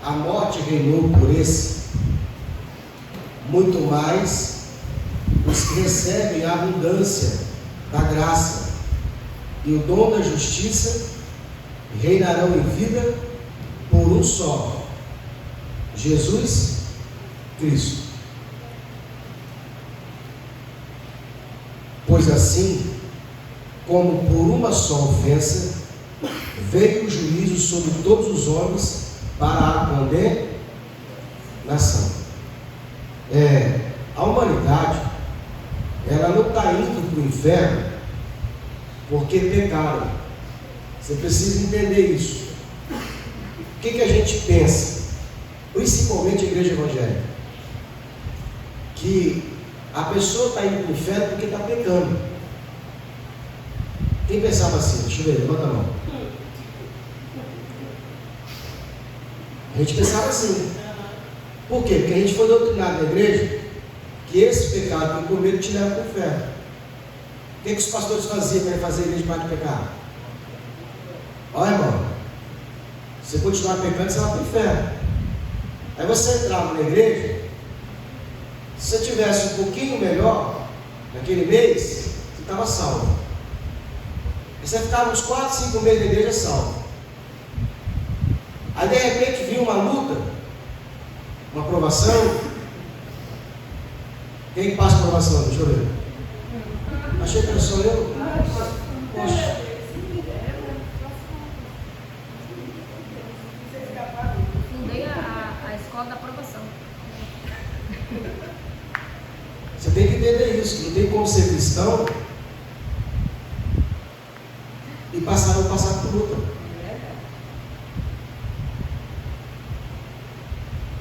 a morte reinou por esse, muito mais os que recebem a abundância da graça e o dom da justiça reinarão em vida por um só, Jesus Cristo. Pois assim, como por uma só ofensa veio o juízo sobre todos os homens para a condenação. A humanidade, ela não está indo para o inferno porque pecaram. Você precisa entender isso. O que a gente pensa, principalmente a igreja evangélica? Que a pessoa está indo para o inferno porque está pecando. Quem pensava assim? Deixa eu ver, levanta a mão. A gente pensava assim. Por quê? Porque a gente foi doutrinado na igreja que esse pecado que comer te leva para o inferno. O que os pastores faziam para fazer a igreja para de pecar? Olha, irmão, se você continuar pecando, você vai para o inferno. Aí você entrava na igreja, se você tivesse um pouquinho melhor naquele mês, você estava salvo. Aí você ficava uns 4, 5 meses na igreja salvo. Aí de repente vinha uma luta, uma provação. Quem passa a provação? Deixa eu ver. Achei que era só eu. Poxa. Fundei a escola da aprovação. Você tem que entender isso, que não tem como ser cristão e não passar por luta.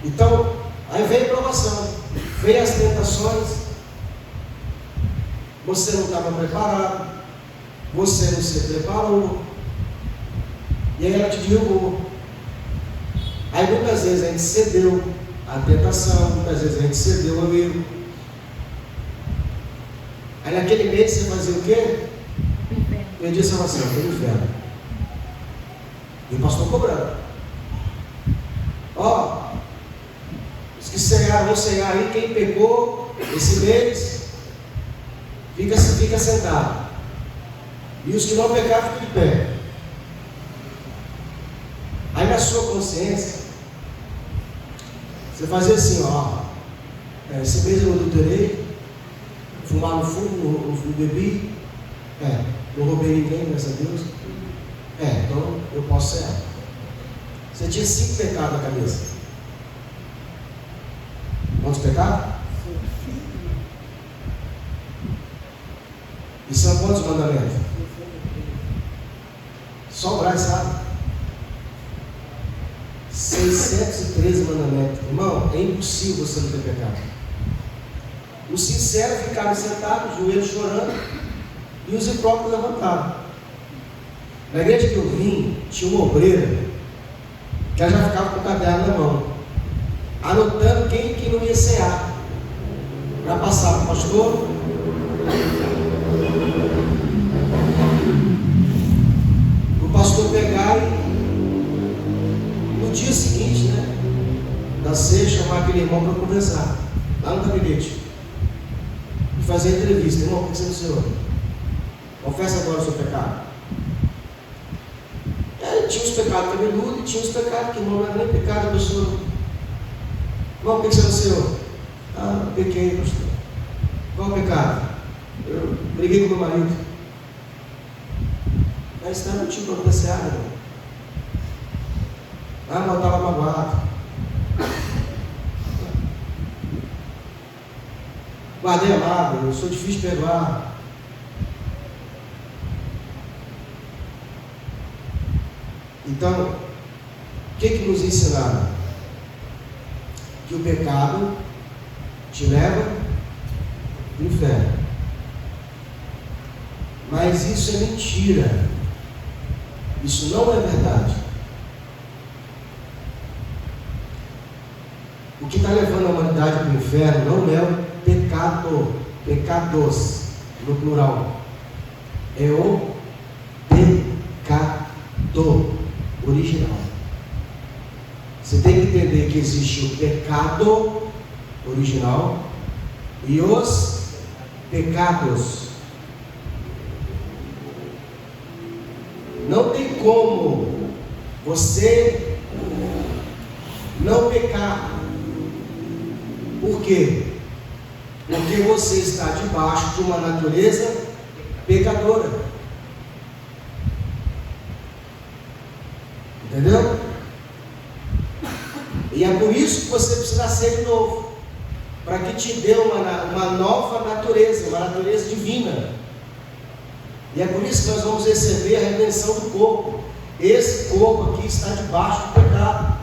Então, aí veio a provação, veio as tentações, você não estava preparado, você não se preparou, e aí ela te derrubou. Aí muitas vezes a gente cedeu à tentação, muitas vezes a gente cedeu ao erro. Aí naquele mês você fazia o quê? Perdi a salvação, foi no inferno. E o pastor cobrando. Ó, os que cearam, vão cear aí, quem pecou esse mês, fica sentado. E os que não pecaram, ficam de pé. Aí na sua consciência, você fazia assim, ó, esse mês eu adulterei, fumar no fumo, não bebi, não roubei ninguém, graças a Deus, então eu posso ser. Você tinha 5 pecados na cabeça. Quantos pecados? E são quantos mandamentos? Só o Braz sabe. 613 mandamentos. Irmão, é impossível você não ter pecado. Os sinceros ficaram sentados, joelhos chorando, e os hipócritas levantaram. Na igreja que eu vim, tinha uma obreira que ela já ficava com o caderno na mão, anotando quem que não ia cear, para passar para o pastor. O pastor pegar e no dia seguinte, da ceia, chamar aquele irmão para conversar, lá no gabinete, e fazer a entrevista. Irmão, o que você é o senhor? Confessa agora o seu pecado. Tinha os pecados cabeludos e tinha os pecados que não era nem pecado, a pessoa. Irmão, o que você é o senhor? Eu pequei, pastor. Qual o pecado? Eu briguei com meu marido. Mas não tinha para acontecer nada, irmão. Mas eu estava magoado. Guardei a mágoa, eu sou difícil de perdoar. Então, o que nos ensinaram? Que o pecado te leva para o inferno. Mas isso é mentira. Isso não é verdade. O que está levando a humanidade para o inferno não é o pecado, pecados, no plural. É o pecado original. Você tem que entender que existe o pecado original e os pecados. Não tem como você não pecar. Por quê? Porque você está debaixo de uma natureza pecadora. Entendeu? E é por isso que você precisa nascer de novo, para que te dê uma nova natureza, uma natureza divina. E é por isso que nós vamos receber a redenção do corpo. Esse corpo aqui está debaixo do pecado.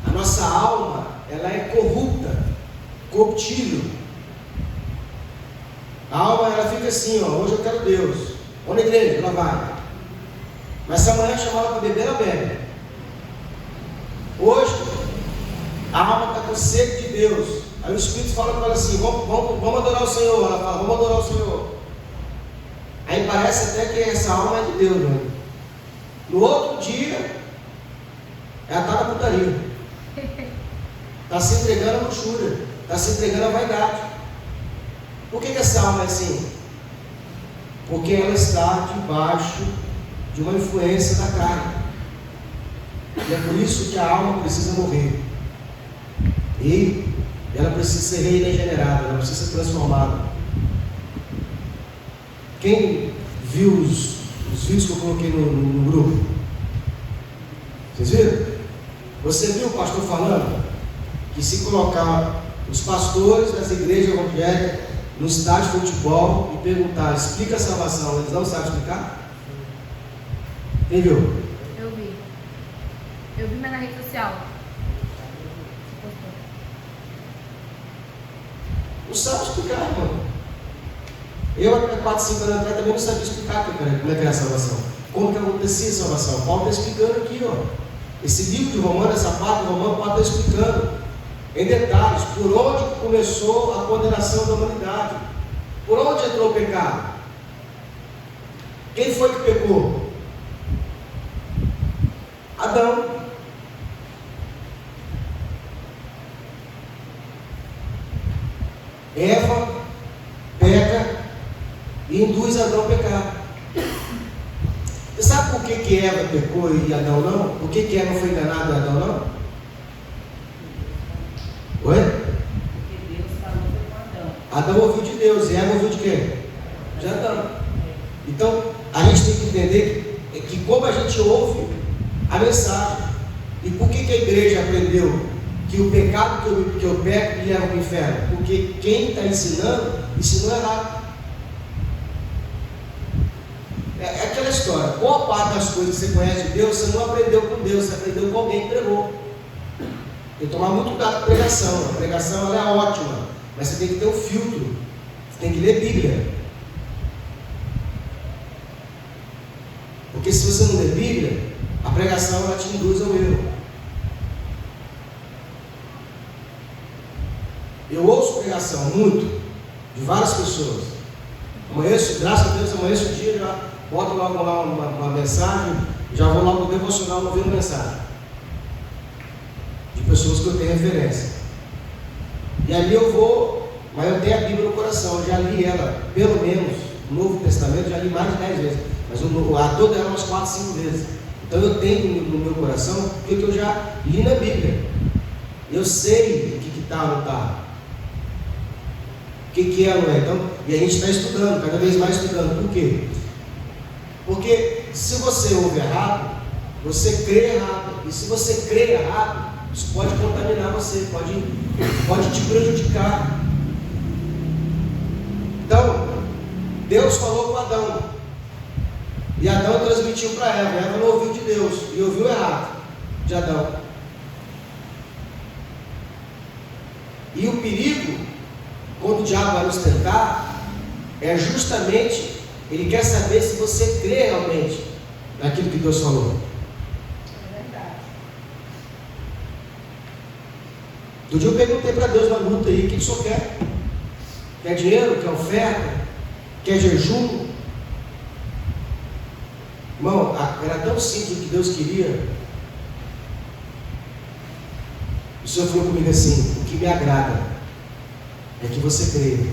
A nossa alma, ela é corrupta, corruptível. A alma, ela fica assim, ó, hoje eu quero Deus. Vamos na igreja, ela vai. Mas se amanhã chamar ela para beber, ela bebe. Hoje, a alma está com sede de Deus. Aí o Espírito fala para ela assim, vamos adorar o Senhor. Ela fala, vamos adorar o Senhor. Aí parece até que essa alma é de Deus, né? No outro dia, ela está na putaria. Está se entregando à luxúria. Está se entregando à vaidade. Por que essa alma é assim? Porque ela está debaixo de uma influência da carne. E é por isso que a alma precisa morrer. E ela precisa ser regenerada, ela precisa ser transformada. Quem viu os vídeos que eu coloquei no grupo? Vocês viram? Você viu o pastor falando que se colocar os pastores das igrejas evangélicas no estádio de futebol e perguntar, explica a salvação, eles não sabem explicar? Quem viu? Eu vi. Eu vi, mas na rede social. Não sabe explicar, irmão. Eu, há 4, 5 anos atrás, também não sabia explicar como é que é a salvação. Como que acontecia a salvação. Paulo está explicando aqui, ó. Esse livro de Romanos, essa parte de Romanos, Paulo está explicando em detalhes por onde começou a condenação da humanidade. Por onde entrou o pecado? Quem foi que pecou? Adão. Eva peca e induz Adão a pecar. Você sabe por que Eva pecou e Adão não? Por que Eva foi enganada e Adão não? Oi? Porque Deus falou com Adão. Adão ouviu de Deus e Eva ouviu de quem? De Adão. Então, a gente tem que entender que como a gente ouve a mensagem. E por que a igreja aprendeu que o pecado que eu peco me leva para o inferno? Porque quem está ensinou errado. É aquela história, boa parte das coisas que você conhece de Deus, você não aprendeu com Deus, você aprendeu com alguém que pregou. Tem que tomar muito cuidado com a pregação. A pregação ela é ótima, mas você tem que ter um filtro. Você tem que ler Bíblia. Porque se você não ler Bíblia, a pregação ela te induz ao erro. Eu ouço pregação muito de várias pessoas. Amanheço, graças a Deus, amanheço o dia, já boto logo lá uma mensagem, já vou lá no devocional ouvindo mensagem de pessoas que eu tenho referência. E ali eu vou, mas eu tenho a Bíblia no coração, eu já li ela, pelo menos, o Novo Testamento, já li mais de 10 vezes, mas a toda ela umas 4, 5 vezes. Então eu tenho no meu coração o que eu já li na Bíblia. Eu sei o que está ou não está. O que é, não é? Então, e a gente está estudando, cada vez mais estudando. Por quê? Porque se você ouve errado, você crê errado. E se você crê errado, isso pode contaminar você, pode te prejudicar. Então, Deus falou com Adão. E Adão transmitiu para Eva. Eva não ouviu de Deus e ouviu errado de Adão. E o perigo, quando o diabo vai nos tentar, é justamente, ele quer saber se você crê realmente naquilo que Deus falou. É verdade. Do dia eu perguntei para Deus na luta aí, o que o senhor quer? Quer dinheiro? Quer oferta? Quer jejum? Irmão, era tão simples o que Deus queria, Senhor falou comigo assim: o que me agrada é que você creia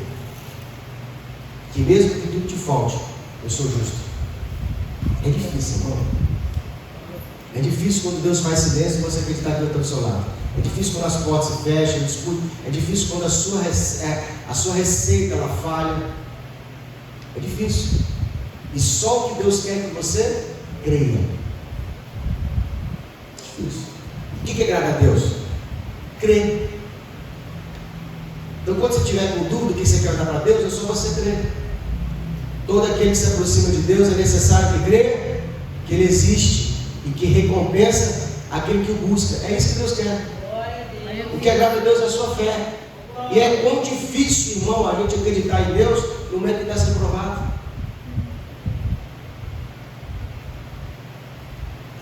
que mesmo que tudo te falte, eu sou justo. É difícil, irmão. É difícil quando Deus faz silêncio e você acreditar que Deus está do seu lado. É difícil quando as portas se fecham, é difícil quando a sua receita ela falha. É difícil. E só o que Deus quer que você creia. É difícil. O que agrada a Deus? Crer. Então, quando você tiver com dúvida do que você quer dar para Deus, é só você crer. Todo aquele que se aproxima de Deus é necessário que creia que Ele existe e que recompensa aquele que o busca. É isso que Deus quer. O que agrada a Deus é a sua fé. E é quão difícil, irmão, a gente acreditar em Deus no momento que está sendo provado.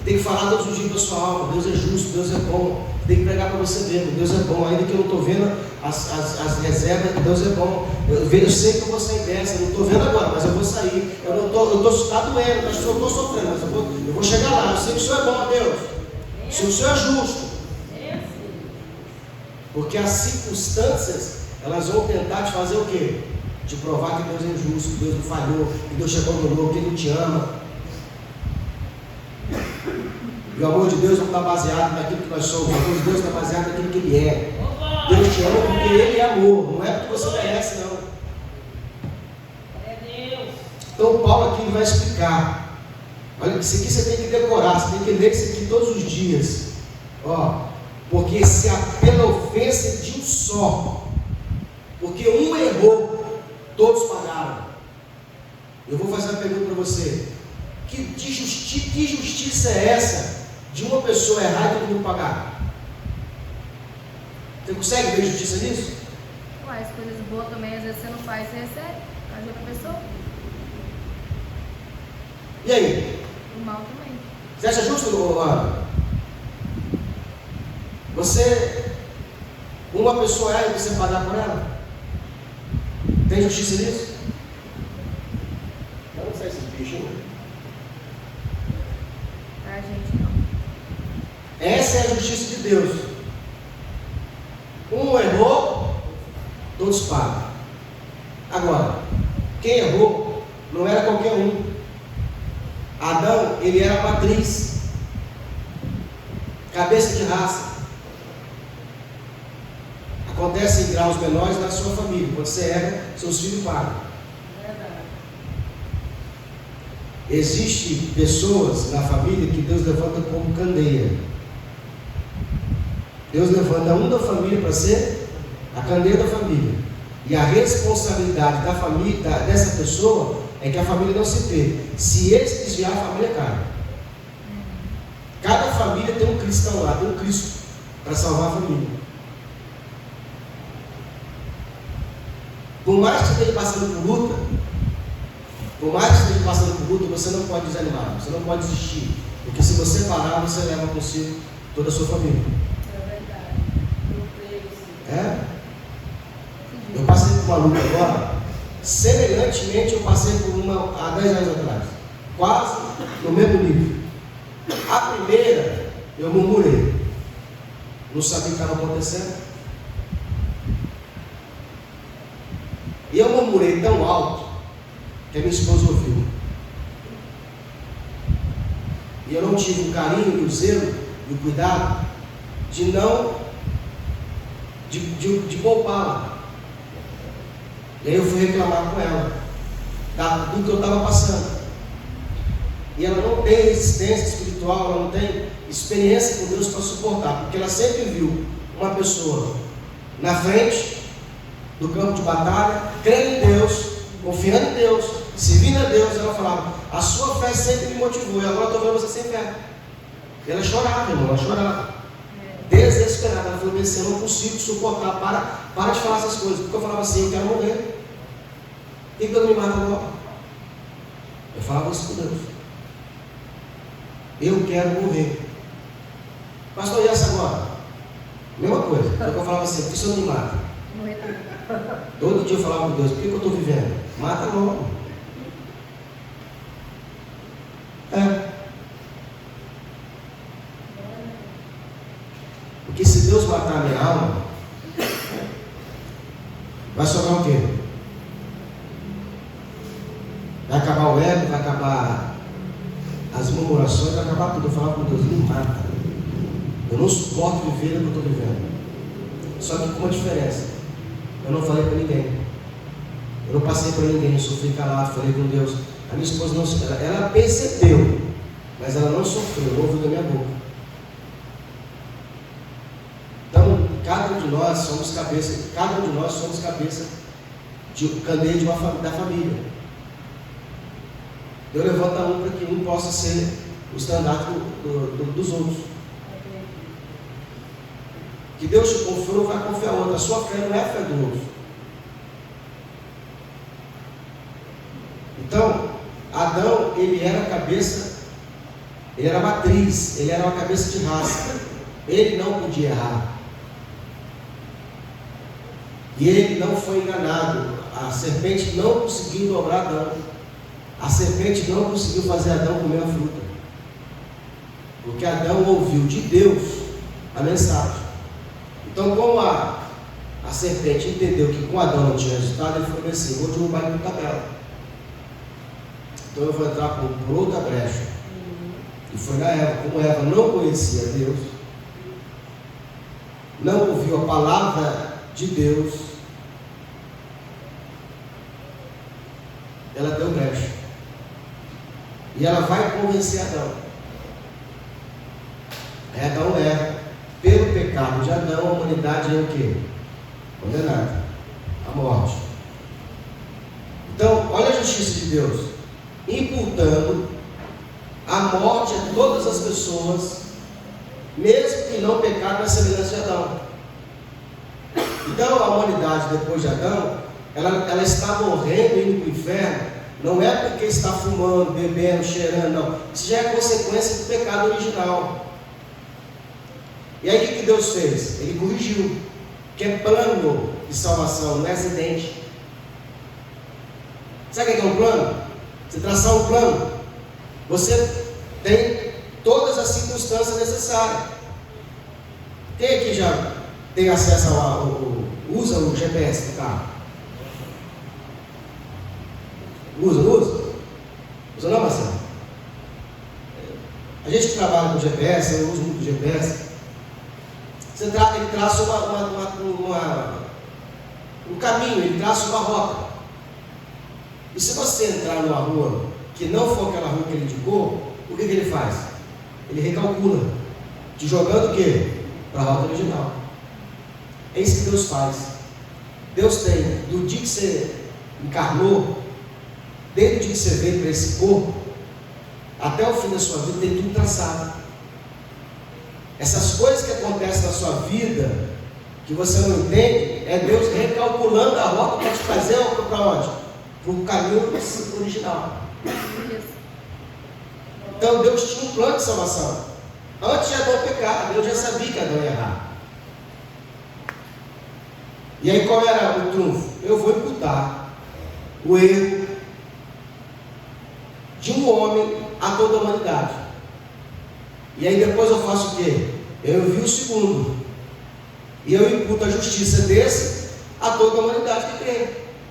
Tem que falar todos os dias para a sua alma: Deus é justo, Deus é bom. Tem que pregar para você ver: Deus é bom, ainda que eu não estou vendo as reservas, Deus é bom. Eu sei que eu vou sair dessa, eu não estou vendo agora, mas eu vou sair. Está doendo, mas eu estou sofrendo, mas eu vou chegar lá. Eu sei que o Senhor é bom, Deus. O Senhor é justo. Porque as circunstâncias, elas vão tentar te fazer o quê? Te provar que Deus é injusto, que Deus não falhou, que Deus te abandonou, que Ele não te ama. E o amor de Deus não está baseado naquilo que nós somos. O amor de Deus está baseado naquilo que Ele é. Deus te ama porque Ele é amor. Não é porque você merece, não. Então Paulo aqui vai explicar. Olha, isso aqui você tem que decorar. Você tem que ler isso aqui todos os dias. Porque se pela ofensa de um só, porque um errou, todos pagaram. Eu vou fazer uma pergunta para você: que justiça é essa de uma pessoa errar e todo mundo pagar? Você consegue ver justiça nisso? Ué, as coisas boas também, às vezes você não faz, você recebe a outra pessoa. E aí? O mal também. Você acha justo, Ana? Uma pessoa erra e você pagar por ela? Tem justiça nisso? Não sei esse bicho, né? Pra gente não. Essa é a justiça de Deus. Um errou, todos pagam. Agora, quem errou não era qualquer um. Adão, ele era a matriz, cabeça de raça. Acontece em graus menores na sua família. Quando você erra, seus filhos pagam. Existem pessoas na família que Deus levanta como candeia. Deus levanta um da família para ser a candeia da família. E a responsabilidade da família, dessa pessoa, é que a família não se perca. Se ele se desviar, a família cai. Cada família tem um cristão lá, tem um Cristo para salvar a família. Por mais que você esteja passando por luta, você não pode desanimar, você não pode desistir. Porque se você parar, você leva consigo toda a sua família. É verdade. Eu passei por uma luta agora, semelhantemente eu passei por uma há 10 anos atrás. Quase no mesmo nível. A primeira, eu murmurei. Não sabia o que estava acontecendo. E eu murmurei tão alto que a minha esposa ouviu. E eu não tive o carinho e o zelo e o cuidado de poupá-la. E aí eu fui reclamar com ela do que eu estava passando. E ela não tem resistência espiritual, ela não tem experiência com Deus para suportar, porque ela sempre viu uma pessoa na frente do campo de batalha, crendo em Deus, confiando em Deus, servindo a Deus. Ela falava: a sua fé sempre me motivou, e agora estou vendo você sem fé. E ela chorava, irmão, ela chorava, desesperada. Ela falou assim: eu não consigo suportar, para de falar essas coisas. Porque eu falava assim: eu quero morrer. Por que eu não me mato logo? Eu falava isso com Deus: eu quero morrer. Pastor, e essa agora? Mesma coisa. Porque eu falava assim: por que o senhor não me mata? Morrer também. Todo dia eu falava com Deus: por que eu estou vivendo? Mata logo. Porque se Deus matar a minha alma, vai sobrar o quê? Vai acabar o ego, vai acabar as murmurações, vai acabar tudo. Eu falar com Deus, me mata. Eu não suporto viver o que eu estou vivendo. Só que com uma diferença. Eu não falei para ninguém. Eu não passei para ninguém, eu sofri calado, falei com Deus. A minha esposa não, ela percebeu, mas ela não sofreu, não ouviu da minha boca. Então, cada um de nós somos cabeça de candeia da família. Deus levanta um para que um possa ser o estandarte dos outros. Que Deus te confiou, vai confiar outro. A sua fé não é a fé do outro. Então, Adão, ele era a cabeça, ele era a matriz, ele era uma cabeça de raça. Ele não podia errar. E ele não foi enganado. A serpente não conseguiu dobrar Adão. A serpente não conseguiu fazer Adão comer a fruta. Porque Adão ouviu de Deus a mensagem. Então, como a serpente entendeu que com Adão não tinha resultado, ele falou assim: vou derrubar ele por tabela. Então eu vou entrar por outra brecha. E foi na Eva. Como Eva não conhecia Deus, não ouviu a palavra de Deus, ela deu brecha. E ela vai convencer Adão. Aí Adão erra. Pelo pecado de Adão, a humanidade é o quê? Condenada. A morte. Então, olha a justiça de Deus. Imputando a morte a todas as pessoas, mesmo que não pecaram na semelhança de Adão. Então, a humanidade, depois de Adão, ela está morrendo, indo para o inferno, não é porque está fumando, bebendo, cheirando, não. Isso já é consequência do pecado original. E aí o que Deus fez? Ele corrigiu, que é plano de salvação, não é acidente. Sabe o que é um plano? Você traçar um plano, você tem todas as circunstâncias necessárias. Quem aqui já tem acesso usa o GPS do carro? Usa não, Marcelo? A gente que trabalha com GPS, eu uso muito o GPS. Ele traça um caminho, ele traça uma rota. E se você entrar numa rua que não for aquela rua que ele indicou, o que ele faz? Ele recalcula, te jogando o quê? Para a rota original. É isso que Deus faz. Deus tem, do dia que você encarnou, desde o dia que você veio para esse corpo, até o fim da sua vida, tem tudo traçado. Essas coisas que acontecem na sua vida, que você não entende, é Deus recalculando a rota para te fazer para onde? Para o caminho original. Então Deus tinha um plano de salvação. Antes de Adão pecar, Deus já sabia que Adão ia errar. E aí qual era o trunfo? Eu vou imputar o erro de um homem a toda a humanidade. E aí depois eu faço o quê? Eu envio o segundo. E eu imputo a justiça desse a toda a humanidade que crê.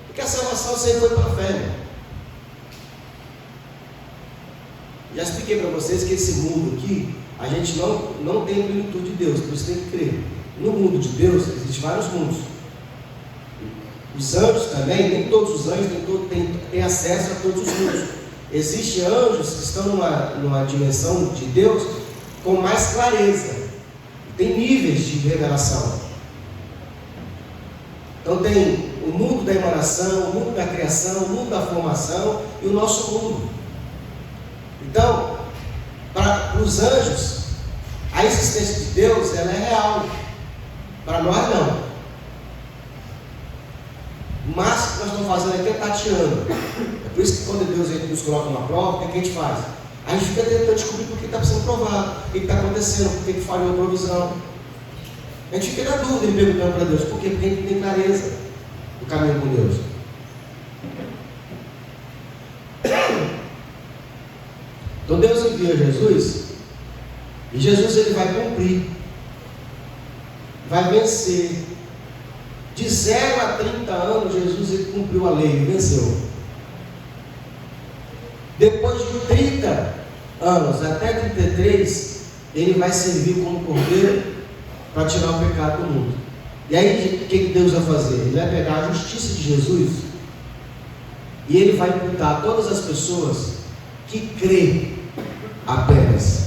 Porque a salvação sempre foi pela fé. Né? Já expliquei para vocês que esse mundo aqui, a gente não tem plenitude de Deus, por isso tem que crer. No mundo de Deus, existem vários mundos. Os anjos também, nem todos os anjos têm acesso a todos os mundos. Existem anjos que estão numa dimensão de Deus com mais clareza. Tem níveis de revelação. Então tem o mundo da emanação, o mundo da criação, o mundo da formação e o nosso mundo. Então, para os anjos, a existência de Deus ela é real. Para nós não. O máximo que nós estamos fazendo aqui é tateando. É por isso que quando Deus nos coloca uma prova, o que a gente faz? A gente fica tentando descobrir por que está sendo provado, o que está acontecendo, por que falhou a provisão. A gente fica na dúvida, ele perguntando para Deus, por quê? Porque a gente tem clareza do caminho com Deus. Então Deus envia Jesus, e Jesus ele vai cumprir vai vencer. De 0 a 30 anos, Jesus ele cumpriu a lei, ele venceu. Depois de 30 anos, até 33, ele vai servir como cordeiro para tirar o pecado do mundo. E aí, o que Deus vai fazer? Ele vai pegar a justiça de Jesus e ele vai imputar a todas as pessoas que crê apenas.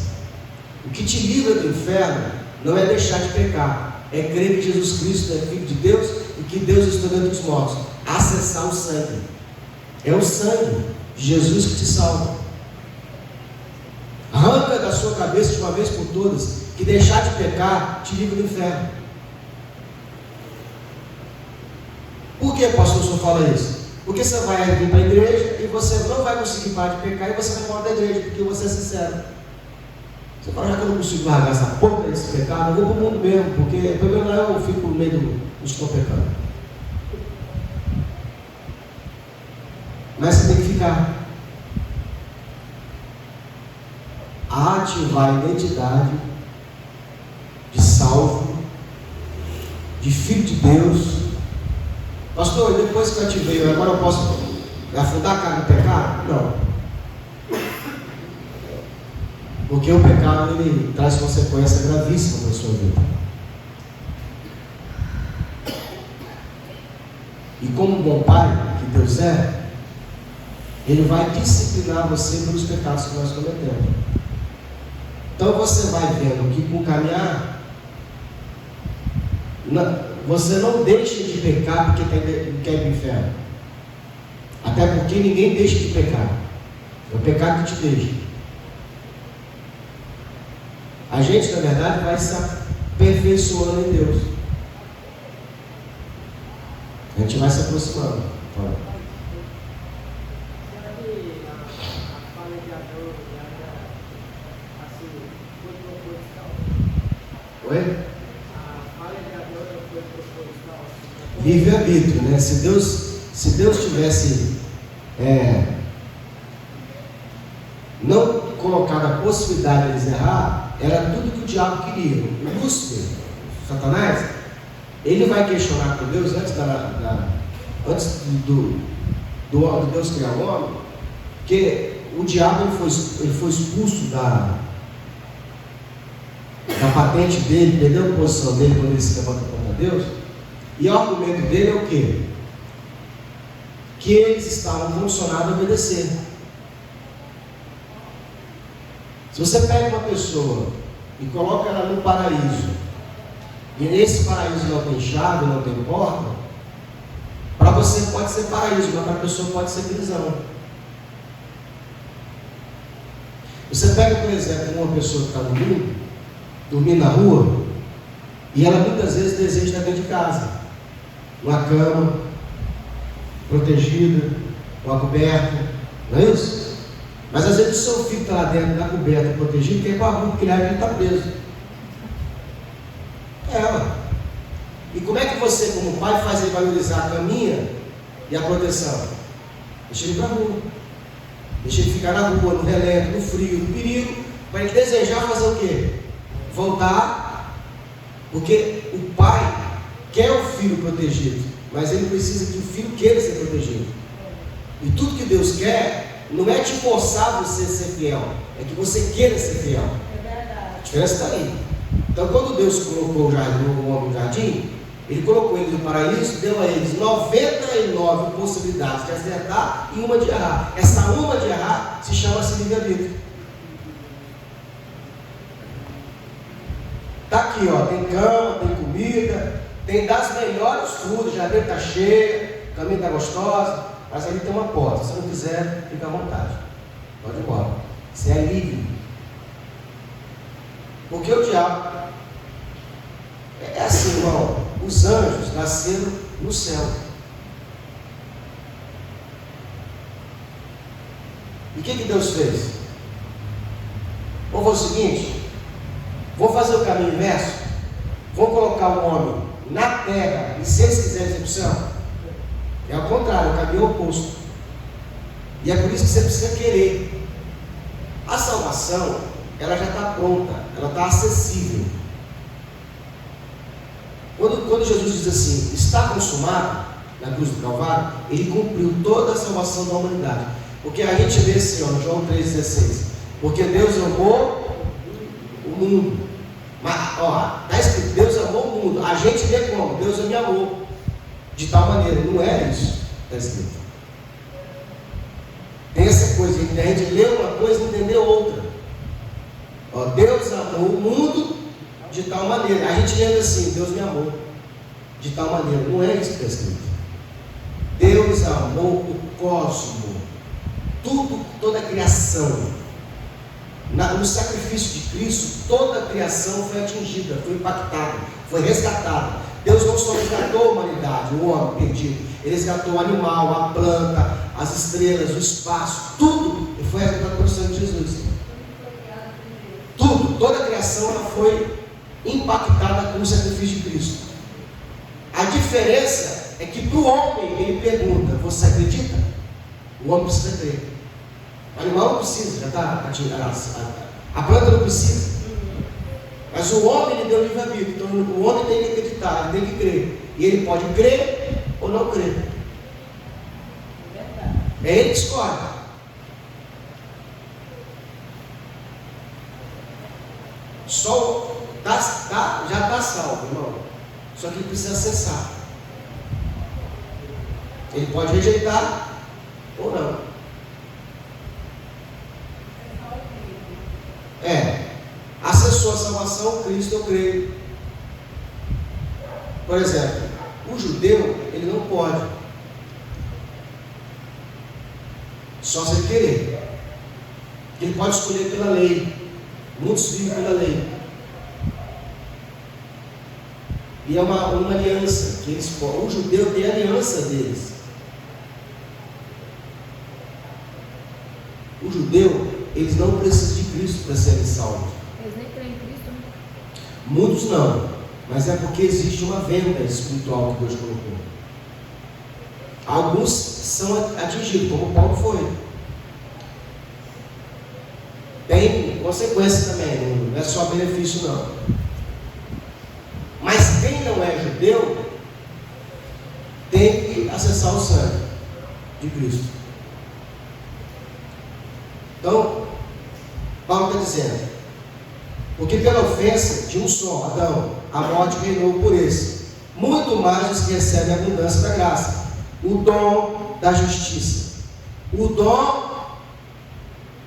O que te livra do inferno não é deixar de pecar, é crer que Jesus Cristo é Filho de Deus e que Deus está dentro dos mortos. Acessar o sangue. É o sangue de Jesus que te salva. Arranca da sua cabeça de uma vez por todas que deixar de pecar te livra do inferno. Por que, pastor, o senhor fala isso? Porque você vai vir para a igreja e você não vai conseguir parar de pecar e você vai embora da igreja, porque você é sincero. Você fala, já que eu não consigo largar essa porra desse pecado, eu vou para o mundo mesmo, porque pelo menos lá eu fico no meio dos que estão pecando. Mas você tem que ficar. Ativar a identidade de salvo, de filho de Deus. Pastor, depois que eu ativei, agora eu posso afundar a cara no pecado? Não. Porque o pecado ele traz consequências gravíssimas na sua vida. E como bom pai que Deus é, ele vai disciplinar você pelos pecados que nós cometemos. Então você vai vendo que com caminhar, você não deixa de pecar porque quer ir para o inferno. Até porque ninguém deixa de pecar. É o pecado que te deixa. A gente, na verdade, vai se aperfeiçoando em Deus. A gente vai se aproximando. Oi? Livre-arbítrio, né? Se Deus tivesse não colocado a possibilidade de eles errar, era tudo que o diabo queria. O Lúcifer, Satanás, ele vai questionar com Deus antes do Deus criar o homem, que o diabo ele foi expulso da patente dele, perdeu a posição dele quando ele se levanta contra Deus. E o argumento dele é o quê? Que eles estavam condicionados a obedecer. Se você pega uma pessoa e coloca ela no paraíso, e nesse paraíso não tem chave, não tem porta, para você pode ser paraíso, mas para a pessoa pode ser prisão. Você pega, por exemplo, uma pessoa que está no mundo, dormindo na rua, e ela muitas vezes deseja estar dentro de casa, uma cama, protegida, uma coberta, não é isso? Mas às vezes o seu filho está lá dentro da coberta, protegido, quer ir para a rua, porque ele está preso. E como é que você, como pai, faz ele valorizar a caminha e a proteção? Deixa ele ir para a rua, deixa ele ficar na rua, no relento, no frio, no perigo, para ele desejar fazer o quê? Voltar, porque o pai quer o filho protegido, mas ele precisa que o filho queira ser protegido. E tudo que Deus quer não é te forçar você a ser fiel, é que você queira ser fiel. É verdade. A diferença está aí. Então, quando Deus colocou o homem no jardim, ele colocou ele no paraíso, deu a eles 99 possibilidades de acertar e uma de errar. Essa uma de errar se chama-se livre-arbítrio. Está aqui, ó, tem cama, tem comida, tem das melhores frutas, o jardim está cheio, o caminho está gostoso, mas ali tem uma porta. Se não quiser, fica à vontade. Pode ir embora. Você é livre. Porque o diabo é assim, irmão. Os anjos nasceram no céu. E o que Deus fez? Vamos fazer o seguinte: vou fazer o caminho inverso, vou colocar o homem na terra, e se eles quiserem execução, é ao contrário, o caminho é oposto. E é por isso que você precisa querer. A salvação, ela já está pronta, ela está acessível. Quando Jesus diz assim, está consumado, na cruz do Calvário, ele cumpriu toda a salvação da humanidade. Porque a gente vê assim, ó, João 3,16, porque Deus amou o mundo. Mas, ó, está escrito, Deus amou o mundo. A gente vê como? Deus me amou. De tal maneira, não é isso que está escrito. Tem essa coisa, a gente lê uma coisa e entender outra. Ó, Deus amou o mundo de tal maneira. A gente lê assim, Deus me amou de tal maneira. Não é isso que está escrito. Deus amou o cosmos, tudo, toda a criação. No sacrifício de Cristo, toda a criação foi atingida, foi impactada, foi resgatada. Deus não só resgatou a humanidade, o homem perdido, ele resgatou o animal, a planta, as estrelas, o espaço, tudo foi resgatado pelo sangue de Jesus. Tudo, toda a criação ela foi impactada com o sacrifício de Cristo. A diferença é que para o homem ele pergunta: você acredita? O homem precisa crer. O animal não precisa, já está a planta não precisa. Mas o homem ele deu livre-arbítrio. Então o homem tem que acreditar, ele tem que crer. E ele pode crer ou não crer. É ele que escolhe. Só já está salvo, irmão. Só que ele precisa acessar. Ele pode rejeitar ou não. Acessou a salvação, Cristo, eu creio. Por exemplo, o judeu, ele não pode. Só se ele querer. Ele pode escolher pela lei. Muitos vivem pela lei. E é uma aliança que eles podem. O judeu tem a aliança deles. O judeu, eles não precisam de Cristo para serem salvos. Eles nem creem em Cristo, né? Muitos não, mas é porque existe uma venda espiritual que Deus colocou. Alguns são atingidos, como Paulo foi. Tem consequência também, não é só benefício não. Mas quem não é judeu tem que acessar o sangue de Cristo. Então, Paulo está dizendo, porque pela ofensa de um só, Adão, a morte reinou por esse. Muito mais os que recebem a abundância da graça. O dom da justiça. O dom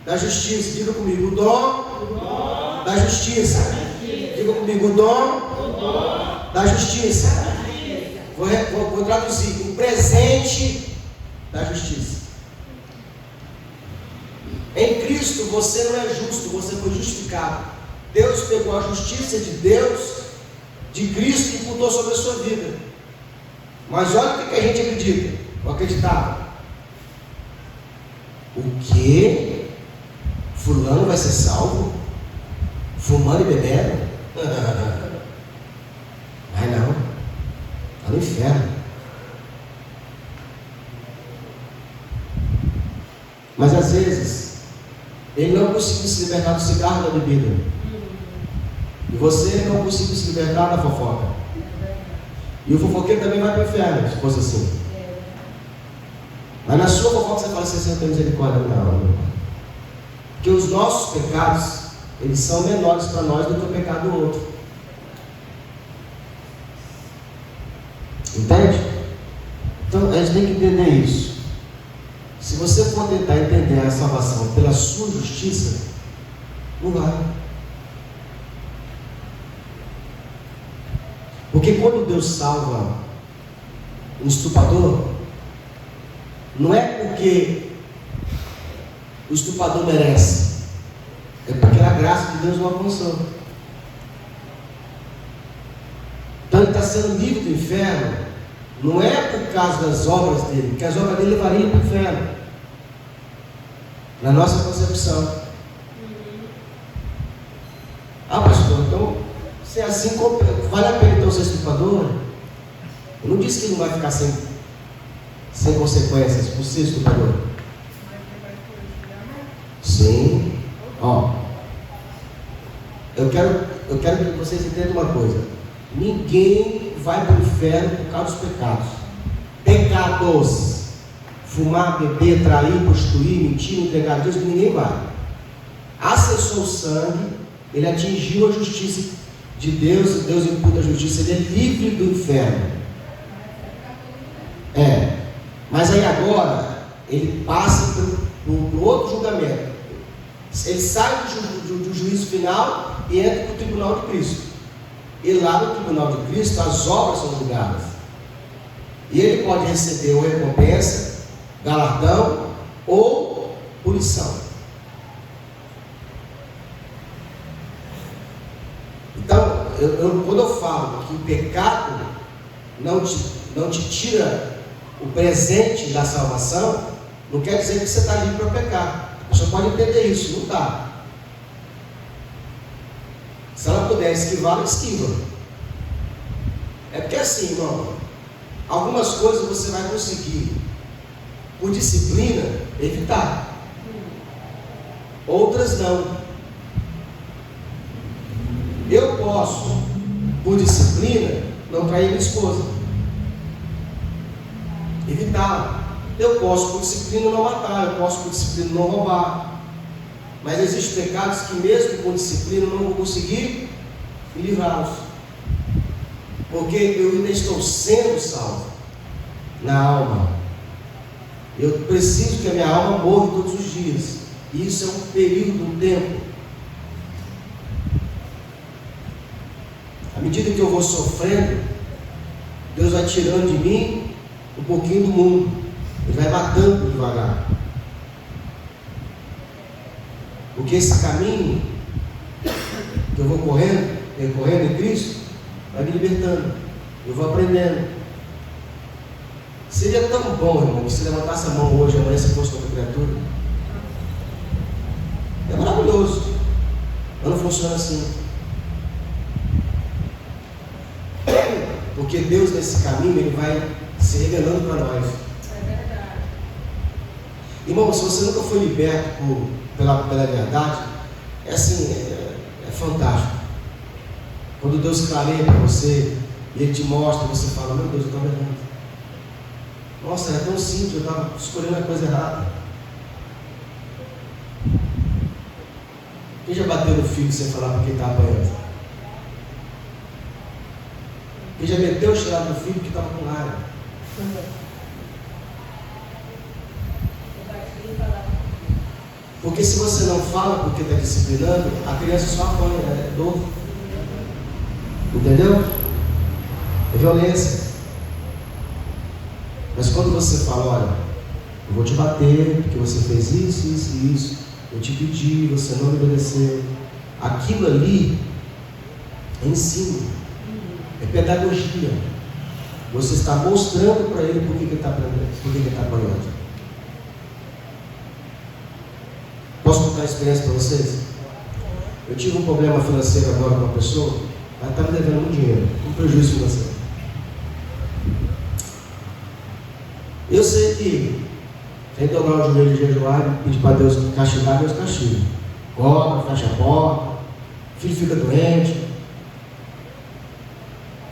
da justiça. Diga comigo, o dom da justiça. Diga comigo, o dom da justiça. Vou traduzir, o presente da justiça. Em Cristo você não é justo, você foi justificado. Deus pegou a justiça de Deus, de Cristo, e imputou sobre a sua vida. Mas olha o que a gente acredita, ou acreditava. O quê? Fulano vai ser salvo? Fumando e bebendo? Vai não, está no inferno. Mas às vezes ele não conseguiu se libertar do cigarro, da bebida. E você não conseguiu se libertar da fofoca. E o fofoqueiro também vai para o inferno, se fosse assim. Mas na sua fofoca você fala assim: você não tem misericórdia, não. Porque os nossos pecados, eles são menores para nós do que o pecado do outro. Entende? Então a gente tem que entender isso. Se você for tentar entender a salvação pela sua justiça, não vai. Porque quando Deus salva um estuprador, não é porque o estuprador merece, é porque a graça de Deus não alcançou. Então ele está sendo livre do inferno, não é por causa das obras dele, porque as obras dele levariam para o inferno, na nossa concepção. Pastor, então se é assim, vale a pena então ser estuprador? Eu não disse que ele não vai ficar sem consequências por ser estuprador. Sim. Eu quero que vocês entendam uma coisa. Ninguém vai para o inferno por causa dos pecados. Pecados. Fumar, beber, trair, prostituir, mentir, entregar a Deus, ninguém vai. Acessou o sangue, ele atingiu a justiça de Deus, e Deus imputa a justiça, ele é livre do inferno. Mas aí agora, ele passa por outro julgamento. Ele sai do juízo final e entra para o tribunal de Cristo. E lá no tribunal de Cristo, as obras são julgadas. E ele pode receber ou recompensa, galardão ou punição. Então, quando eu falo que o pecado não te tira o presente da salvação, não quer dizer que você está livre para pecar. A pessoa pode entender isso, não está. Se ela puder esquivar, ela esquiva. É porque assim, irmão, algumas coisas você vai conseguir, por disciplina, evitar. Outras não. Eu posso, por disciplina, não trair minha esposa. Evitar. Eu posso, por disciplina, não matar. Eu posso, por disciplina, não roubar. Mas existem pecados que, mesmo com disciplina, eu não vou conseguir livrá-los. Porque eu ainda estou sendo salvo na alma. Eu preciso que a minha alma morra todos os dias. E isso é um período, um tempo. À medida que eu vou sofrendo, Deus vai tirando de mim um pouquinho do mundo. Ele vai matando devagar. Porque esse caminho que eu vou correndo em Cristo, vai me libertando. Eu vou aprendendo. Seria tão bom, irmão, que se levantasse a mão hoje, amanhã se fosse outra criatura. É maravilhoso. Mas não funciona assim. Porque Deus, nesse caminho, Ele vai se revelando para nós. Irmão, se você nunca foi liberto pela verdade, é assim, é fantástico. Quando Deus clareia para você e Ele te mostra, você fala: meu Deus, eu estava errando. Nossa, era tão simples, eu estava escolhendo a coisa errada. Quem já bateu no filho sem falar porque está apanhando? Quem já meteu o cheirado no filho porque estava com raiva? Porque se você não fala porque está disciplinando, a criança só apanha, é dor. Entendeu? É violência. Mas quando você fala: olha, eu vou te bater porque você fez isso, isso e isso, eu te pedi, você não me obedeceu, aquilo ali é ensino, é pedagogia. Você está mostrando para ele por que ele está aprendendo, por que ele está apanhando. Posso contar a experiência para vocês? Eu tive um problema financeiro agora com uma pessoa, ela está me devendo muito dinheiro, um prejuízo financeiro. Eu sei que tem que dobrar o joelho de jejuar e pedir para Deus castigar, Deus castiga. Cobra, fecha a porta, o filho fica doente.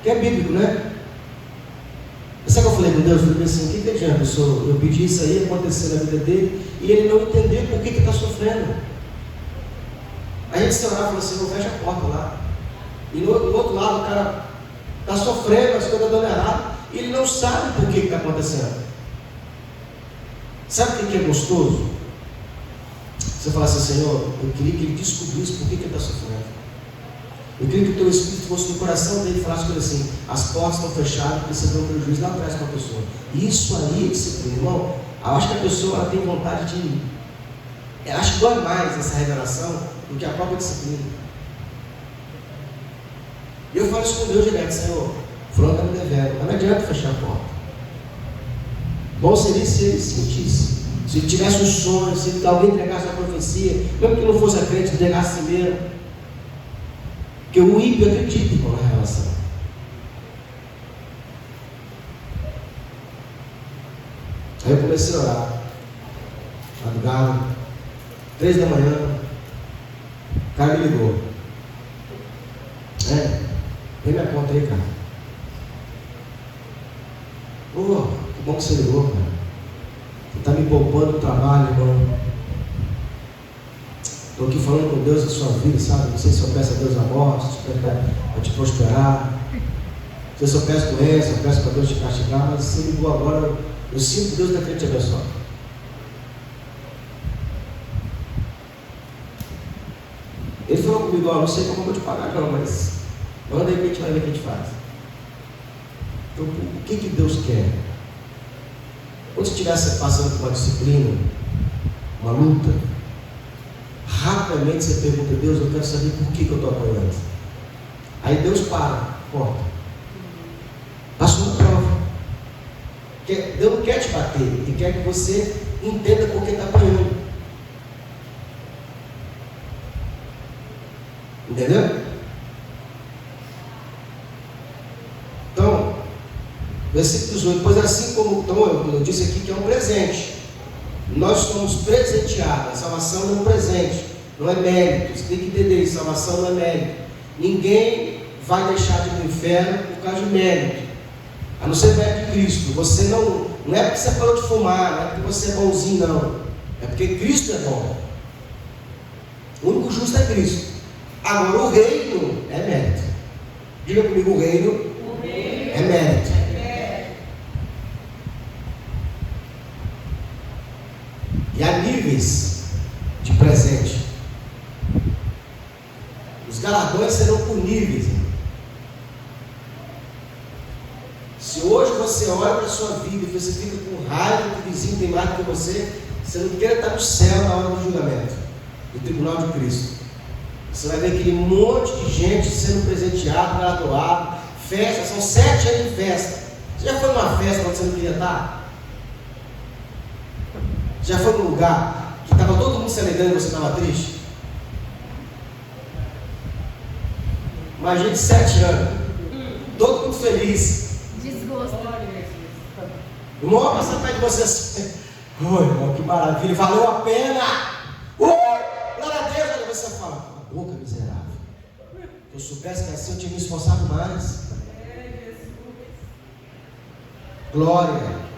Que é bíblico, né? Sabe o que eu falei com Deus? Eu falei assim: o que adianta eu pedir isso aí, acontecer na vida dele, e ele não entender por que está sofrendo? Aí a gente se orar e falou assim: não fecha a porta lá. E do outro lado o cara está sofrendo, as coisas estão dando errado, e ele não sabe por que está acontecendo. Sabe o que é gostoso? Você fala assim: Senhor, eu queria que ele descobrisse por que ele está sofrendo. Eu queria que o teu Espírito fosse no coração dele e falasse com ele assim: as portas estão fechadas, porque você deu um prejuízo lá atrás com a pessoa. Isso aí é disciplina, irmão. Eu acho que a pessoa ela tem vontade de. Eu acho que dói mais essa revelação do que a própria disciplina. E eu falo isso com Deus direto: Senhor, fulano está me devendo, mas não adianta fechar a porta. Bom seria se ele sentisse, se ele tivesse um sonho, se alguém entregasse a profecia, mesmo que não fosse a crente, entregasse a si mesmo. Porque o ímpio acredita, irmão, na relação. Aí eu comecei a orar, madrugada, 3 da manhã, o cara me ligou. Vem minha conta aí, cara. Pô, que bom que você ligou, cara. Você está me poupando do trabalho, irmão. Estou aqui falando com Deus da sua vida, sabe? Não sei se eu peço a Deus a morte, se eu peço para te prosperar. Não sei se eu peço doença, eu peço para Deus te castigar, mas você ligou agora, eu sinto que Deus está querendo te abençoar. Ele falou comigo, ó, não sei como eu vou te pagar não, mas manda aí que a gente vai ver o que a gente faz. Então, o que Deus quer? Quando você estivesse passando por uma disciplina, uma luta, rapidamente você pergunta, Deus, eu quero saber por que eu estou apanhando. Aí Deus corta. Passa uma prova. Deus não quer te bater, Ele quer que você entenda por que está apanhando. Entendeu? Então, versículo 18, pois assim como eu disse aqui que é um presente. Nós somos presenteados. A salvação não é um presente, não é mérito. Você tem que entender isso, salvação não é mérito. Ninguém vai deixar de ir para o inferno por causa de mérito, a não ser mérito de Cristo. Você não é porque você parou de fumar, não é porque você é bonzinho, não. É porque Cristo é bom. O único justo é Cristo. Agora o reino é mérito. Diga comigo, o reino é mérito. E há níveis de presente. Os galardões serão por níveis. Se hoje você olha para a sua vida e você fica com raiva que o vizinho tem mais do que você não quer estar no céu na hora do julgamento, no tribunal de Cristo. Você vai ver aquele monte de gente sendo presenteado, graduado, festa, são 7 anos de festa. Você já foi numa festa onde você não queria estar? Já foi num lugar que estava todo mundo se alegrando e você estava triste? Imagine 7 anos, todo mundo feliz. Desgosto. Irmão, passando perto de você assim, oi, irmão, que maravilha, valeu a pena. Glória a Deus. Aí você fala, boca miserável. Se eu soubesse que assim eu tinha me esforçado mais. Glória.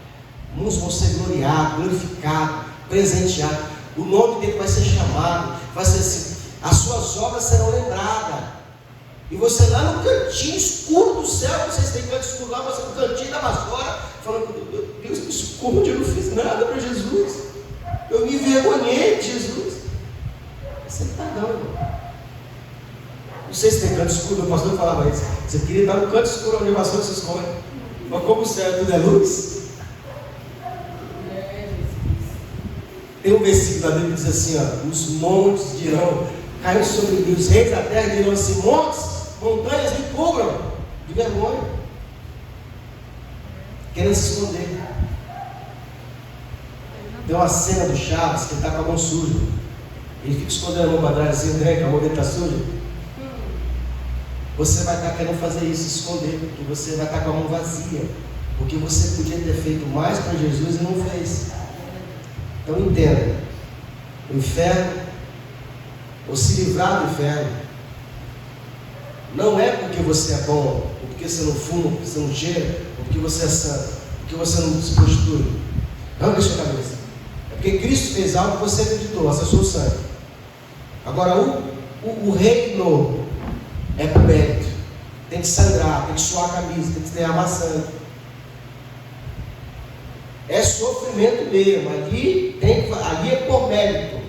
Uns vão ser gloriados, glorificados, presenteados. O nome dele vai ser chamado. Vai ser assim, as suas obras serão lembradas. E você lá no cantinho escuro do céu, vocês têm canto escuro lá, você no cantinho da vassoura, falando, meu Deus, me esconde, eu não fiz nada para Jesus. Eu me envergonhei de Jesus. Você não está não, irmão. Não sei se tem canto escuro, o pastor falava isso. Você queria estar no canto escuro onde a vassoura se esconde. Mas como o céu tudo é luz. Tem um versículo da Bíblia que diz assim, ó, os montes dirão, caiu sobre mim, os reis da terra dirão assim, montanhas me cubram de vergonha, querendo se esconder. Tem uma cena do Chaves que ele está com a mão suja, ele fica escondendo a mão para trás assim, né, que a mão dele está suja. Você vai estar querendo fazer isso, se esconder, porque você vai estar com a mão vazia, porque você podia ter feito mais para Jesus e não fez. Então entenda, o inferno, ou se livrar do inferno, não é porque você é bom, ou porque você não fuma, ou porque você não cheira, ou porque você é santo, ou porque você não se prostitui. Não deixa a cabeça. É porque Cristo fez algo que você acreditou, acessou o sangue. Agora o reino é por mérito. Tem que sangrar, tem que suar a camisa, tem que derramar sangue. É sofrimento mesmo, ali é por mérito.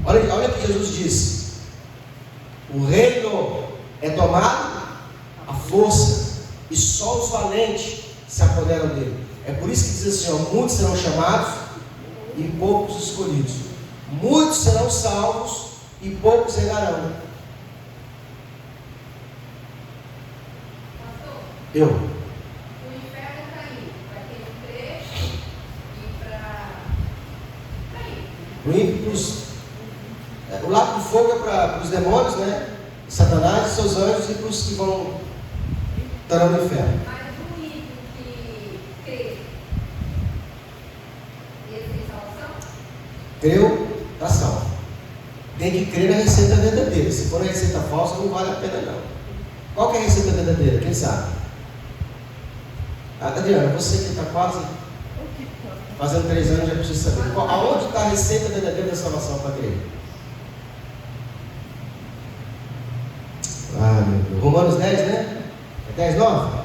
Olha o que Jesus disse. O reino é tomado à força, e só os valentes se apoderam dele. É por isso que diz assim, ó, muitos serão chamados e poucos escolhidos. Muitos serão salvos e poucos herdarão. Eu. O inferno está aí, para quem crê e para ir. O lago do fogo é para os demônios, né? Satanás e seus anjos, e para os que vão estar no inferno. Mas o ímpio que crê, ele tem salvação? Creu, está salvo. Tem que crer na receita verdadeira. Se for a receita falsa, não vale a pena não. Qual que é a receita verdadeira? Quem sabe? Adriana, você que está quase fazendo 3 anos, já precisa saber. Aonde está a receita verdadeira da salvação para a igreja? Ah, meu Deus. Romanos 10, né? É 10, 9?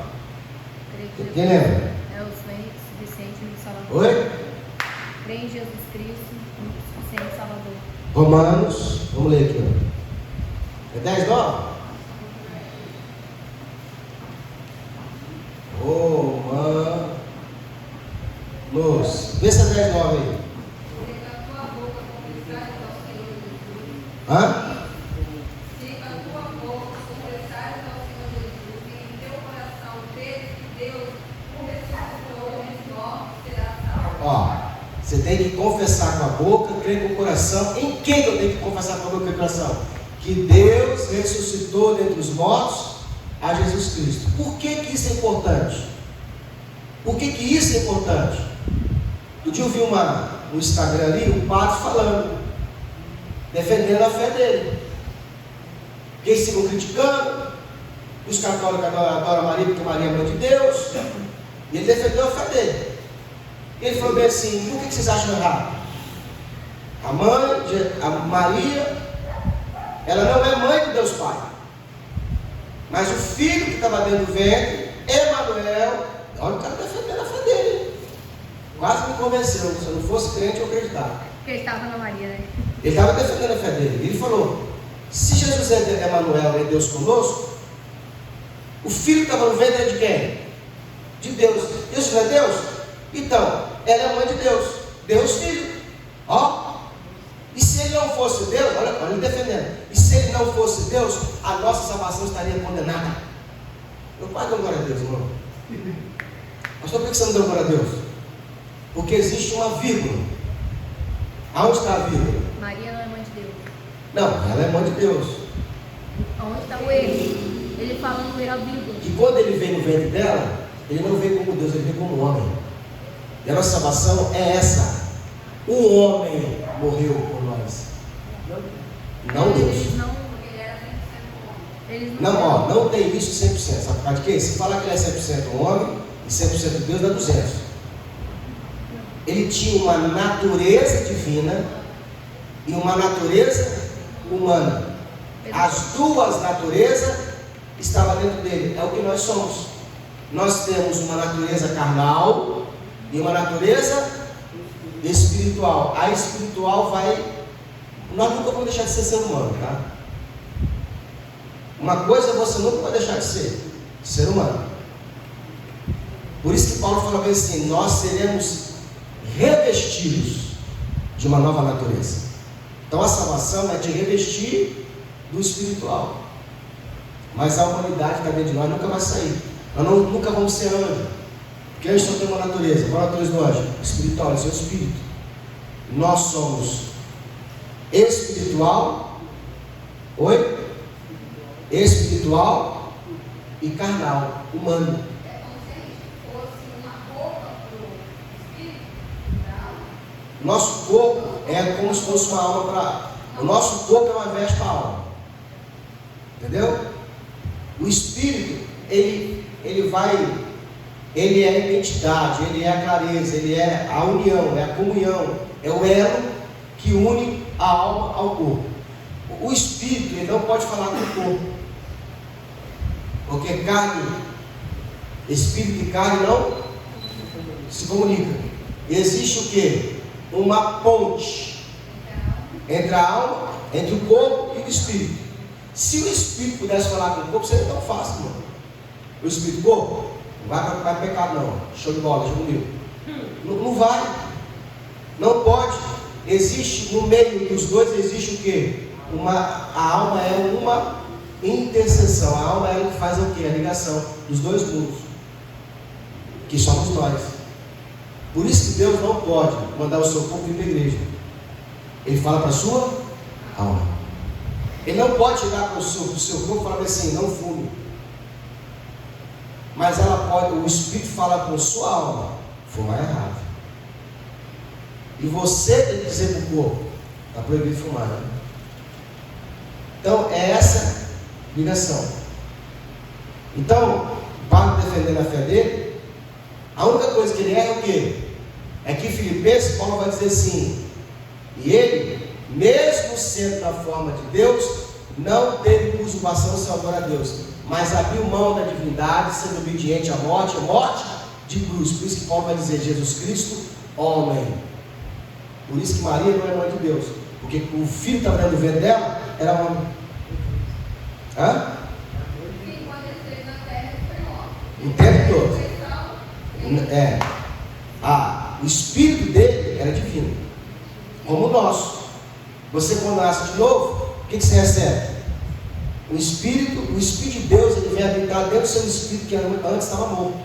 Quem lembra? É o suficiente no Salvador. Oi? Crê em Jesus Cristo, o suficiente Salvador. Romanos, vamos ler aqui. Ó. É 10, 9? Romanos. Vê se é 10, 9 aí. Hã? Ó, você tem que confessar com a boca, crer com o coração. Em que eu tenho que confessar com a boca e com o coração? Que Deus ressuscitou dentre os mortos a Jesus Cristo. Por que isso é importante? Por que isso é importante? Um dia eu vi no Instagram ali, um padre falando, defendendo a fé dele. Que eles ficam criticando, os católicos adoram Maria porque Maria é mãe de Deus, e ele defendeu a fé dele. Ele falou bem assim: por que vocês acham errado? A Maria, ela não é mãe de Deus Pai, mas o filho que estava dentro do ventre, Emanuel, olha o cara defendendo a fé dele. Quase me convenceu. Se eu não fosse crente, eu acreditava. Porque ele estava na Maria, né? Ele estava defendendo a fé dele. Ele falou: se Jesus é Emanuel, é Deus conosco, o filho que estava no ventre é de quem? De Deus. Isso não é Deus? Então, ela é mãe de Deus. Deus Filho. Ó. E se ele não fosse Deus, olha ele defendendo. E se ele não fosse Deus, a nossa salvação estaria condenada. Meu pai deu glória a Deus, irmão. Pastor, por que você não deu glória a Deus? Porque existe uma vírgula. Aonde está a vírgula? Maria não é mãe de Deus. Não, ela é mãe de Deus. Aonde está o erro? Ele falando a vírgula. E quando ele veio no ventre dela, ele não veio como Deus, ele veio como homem. E a nossa salvação é essa. O homem morreu por nós. Não Deus. Não tem isso 100%. Sabe por causa de quê? Se falar que ele é 100% homem e 100% Deus, dá 200. Ele tinha uma natureza divina e uma natureza humana. As duas naturezas estavam dentro dele. É o que nós somos. Nós temos uma natureza carnal e uma natureza espiritual. A espiritual vai... Nós nunca vamos deixar de ser humano, tá? Uma coisa você nunca vai deixar de ser humano. Por isso que Paulo fala bem assim: nós seremos revestidos de uma nova natureza. Então a salvação é te revestir do espiritual. Mas a humanidade que está dentro de nós nunca vai sair. Nós nunca vamos ser anjo. Porque anjo só tem uma natureza. Qual é a natureza do anjo? Espiritual, ele é o espírito. Nós somos espiritual. Oi? Espiritual e carnal, humano. É como se a gente fosse uma roupa para o espírito. Nosso corpo é como se fosse uma alma para... O nosso corpo é uma veste para a alma. Entendeu? O espírito, ele é a identidade, ele é a clareza, ele é a união, é a comunhão, é o elo que une a alma ao corpo. O espírito, ele não pode falar com o corpo, porque carne, espírito e carne não se comunicam. E existe o que? Uma ponte entre a alma, entre o corpo e o espírito. Se o espírito pudesse falar com o corpo, seria tão fácil, mano. O espírito e o corpo não vai pecado não. Show de bola, deixa comigo. Não vai. Não pode. Existe no meio dos dois, existe o que? A alma é uma intercessão. A alma é o que faz o que? A ligação dos dois mundos, que somos nós. Por isso que Deus não pode mandar o seu corpo vir para a igreja. Ele fala para a sua alma. Ele não pode chegar para o seu corpo e falar assim: não fume. Mas ela pode, o Espírito fala com a sua alma: fumar é errado. E você tem que dizer para o corpo: está proibido fumar, né? Então é essa ligação. Então, Paulo defendendo a fé dele, A única coisa que ele erra é o quê? É que em Filipenses, Paulo vai dizer assim: e ele, mesmo sendo da forma de Deus, não teve usurpação salvador a Deus, mas abriu mão da divindade, sendo obediente à morte de cruz. Por isso que Paulo vai dizer: Jesus Cristo, homem. Por isso que Maria não é mãe de Deus, porque o filho que estava dentro do ventre dela era homem. Hã? Sim, quando ele esteve na terra, ele foi homem. O tempo todo. O espírito dele era divino, como o nosso. Você, quando nasce de novo, o que você recebe? O espírito de Deus, ele vem habitar dentro do seu espírito que antes estava morto.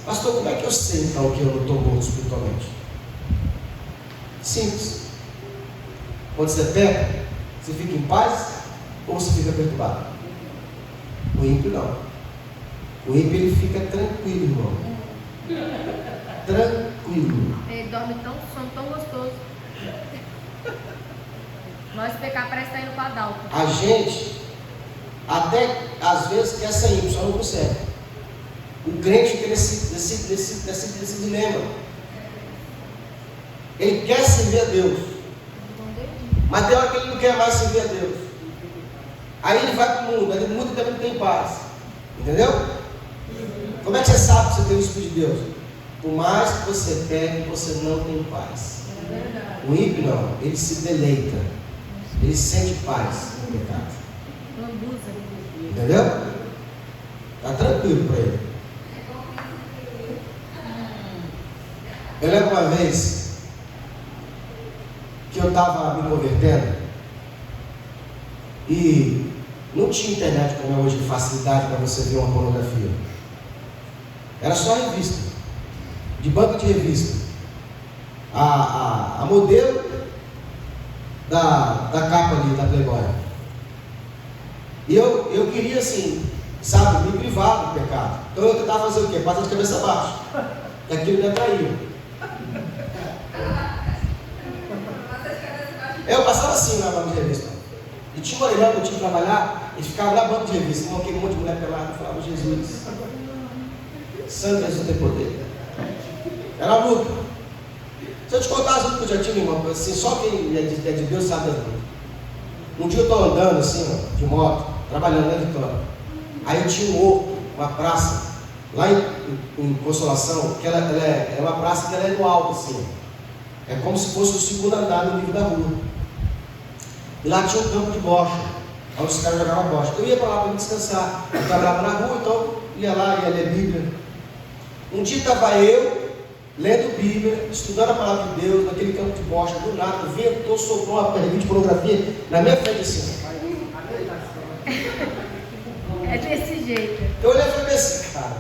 Pastor, como é que eu sei então que eu não estou morto espiritualmente? Simples. Quando você peca, você fica em paz ou você fica perturbado? O ímpio não. O ímpio ele fica tranquilo, irmão. Tranquilo. Ele dorme tão gostoso. Nós pecar parece estar indo para Dalton. A gente até às vezes quer ser ímpio, só não consegue. O crente tem esse dilema. Ele quer servir a Deus, mas tem hora que ele não quer mais servir a Deus. Aí ele vai para o mundo, aí o mundo também não tem paz. Entendeu? Como é que você sabe que você tem o Espírito de Deus? Por mais que você pegue, você não tem paz. O ímpio não, ele se deleita, ele sente paz no pecado. Entendeu? Está tranquilo para ele. Eu lembro uma vez que eu estava me convertendo e não tinha internet como é hoje, de facilidade para você ver uma pornografia. Era só revista, de banco de revista. A modelo da capa ali, da Playboy. E eu queria assim, sabe, me privar do pecado. Então eu tentava fazer o quê? Passar de cabeça baixa. E aquilo me atraía. Eu passava assim na banca de revista. E tinha um orelhão que eu tinha que trabalhar, e ficava lá na banca de revista, com aquele monte de mulher pelada, e falava: Jesus, santo Jesus tem poder. Era uma luta. Se eu te contar as lutas que eu já tive, irmão, assim, só quem é de Deus sabe das lutas. Um dia eu estou andando assim, ó, de moto, trabalhando na Vitória. Aí tinha um horto, uma praça, lá em Consolação, que ela é uma praça que ela é no alto, assim. É como se fosse o segundo andar no nível da rua. E lá tinha um campo de bocha, onde os caras jogavam bocha. Eu ia para lá para descansar. Eu trabalhava na rua, então ia lá, ia ler Bíblia. Um dia estava eu lendo Bíblia, estudando a palavra de Deus, naquele campo de bocha, do nada, ventou, soprou uma revista de pornografia na minha frente assim. É desse jeito. Eu olhei e falei assim: cara,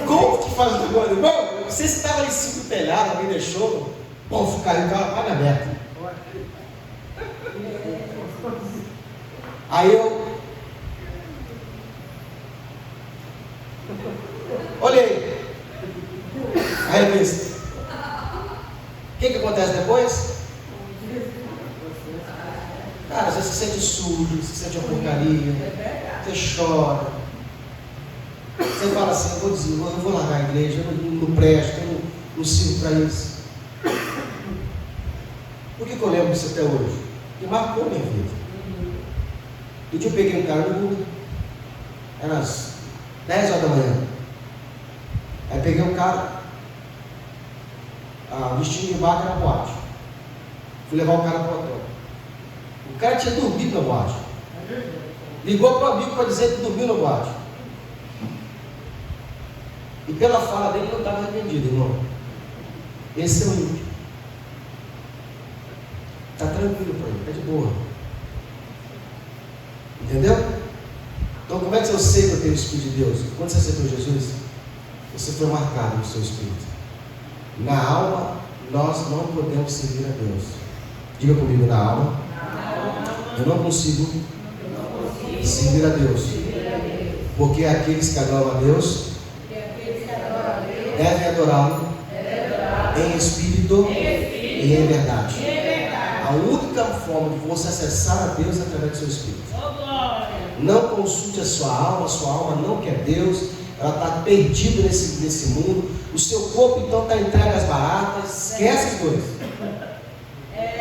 como que faz o negócio? Irmão, você estava ali em cima do telhado, alguém deixou, bom, caiu o carro, vai na meta. Aí eu olhei a revista. O que acontece depois? Cara, você se sente sujo, você se sente uma porcaria, você chora. Você fala assim: eu vou largar a igreja, eu não presto, eu não sirvo para isso. Por que eu lembro disso até hoje? Porque marcou minha vida. Um dia eu peguei um cara no mundo, era às 10 horas da manhã. Aí peguei um cara, o destino de barco era boate. Fui levar o cara para o hotel. O cara tinha dormido na boate. Ligou para o amigo para dizer que dormiu na boate. E pela fala dele não estava arrependido, irmão. Esse é o ímpio. Está tranquilo para ele, está de boa. Entendeu? Então, como é que eu sei que eu tenho o Espírito de Deus? Quando você aceitou Jesus, você foi marcado no seu Espírito. Na alma, nós não podemos servir a Deus. Diga comigo: na alma, eu não consigo servir a Deus. Porque aqueles que adoram a Deus devem adorá-lo em espírito e em verdade. A única forma de você acessar a Deus é através do seu Espírito. Não consulte a sua alma não quer Deus, ela está perdida nesse mundo. O seu corpo então está entregue às baratas. Esquece as coisas.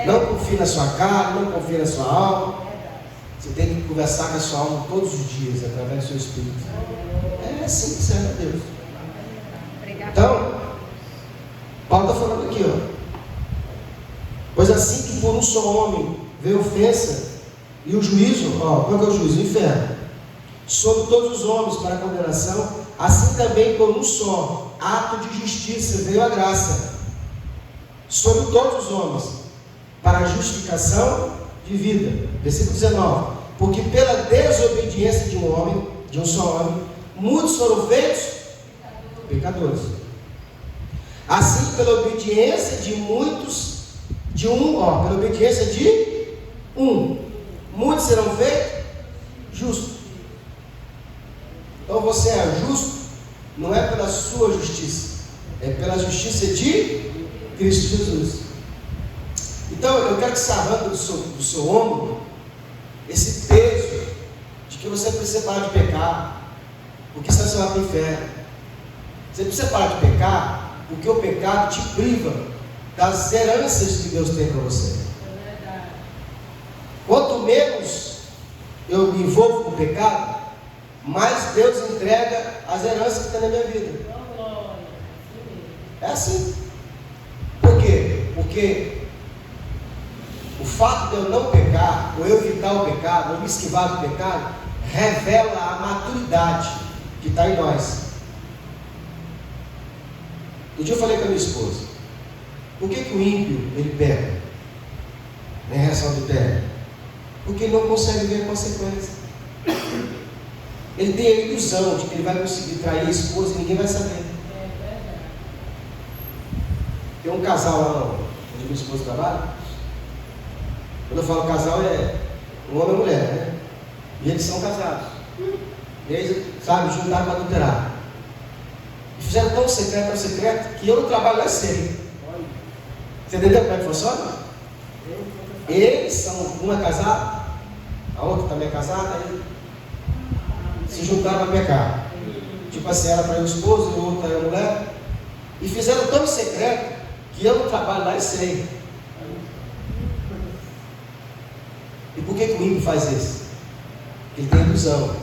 Não confie na sua carne, não confie na sua alma. Você tem que conversar com a sua alma todos os dias, através do seu espírito. É assim que serve a Deus. Então, Paulo está falando aqui, ó. Pois assim que por um só homem veio ofensa, e o juízo, qual é o juízo? O inferno, sobre todos os homens para a condenação, assim também por um só ato de justiça veio a graça, sobre todos os homens, para a justificação de vida. Versículo 19. Porque pela desobediência de um só homem, muitos foram feitos pecadores. Assim, pela obediência de muitos serão feitos justos. Então você é justo, não é pela sua justiça, é pela justiça de Cristo Jesus. Então eu quero que você arranque do seu ombro esse peso de que você precisa parar de pecar, porque senão você vai para o inferno. Você precisa parar de pecar, porque o pecado te priva das heranças que Deus tem para você. Quanto menos eu me envolvo com o pecado, mais Deus entrega as heranças que tem na minha vida. É assim. Por quê? Porque o fato de eu não pecar, ou eu evitar o pecado, ou me esquivar do pecado, revela a maturidade que está em nós. Um dia eu falei com a minha esposa: por que o ímpio ele peca? Em reação do tédio? Porque ele não consegue ver a consequência. Ele tem a ilusão de que ele vai conseguir trair a esposa e ninguém vai saber. Tem um casal lá onde minha esposa trabalha. Quando eu falo casal, é um homem e mulher, né? E eles são casados. E eles, juntaram para adulterar. E fizeram tão secreto, que eu no trabalho lá sei. Você entendeu como é que funciona? Eles são, uma é casada, a outra também é casada, aí se juntaram para pecar. Tipo assim, ela para o esposo e o outro é a mulher. E fizeram tão secreto que eu no trabalho lá sei. E por que o ímpio faz isso? Porque ele tem a ilusão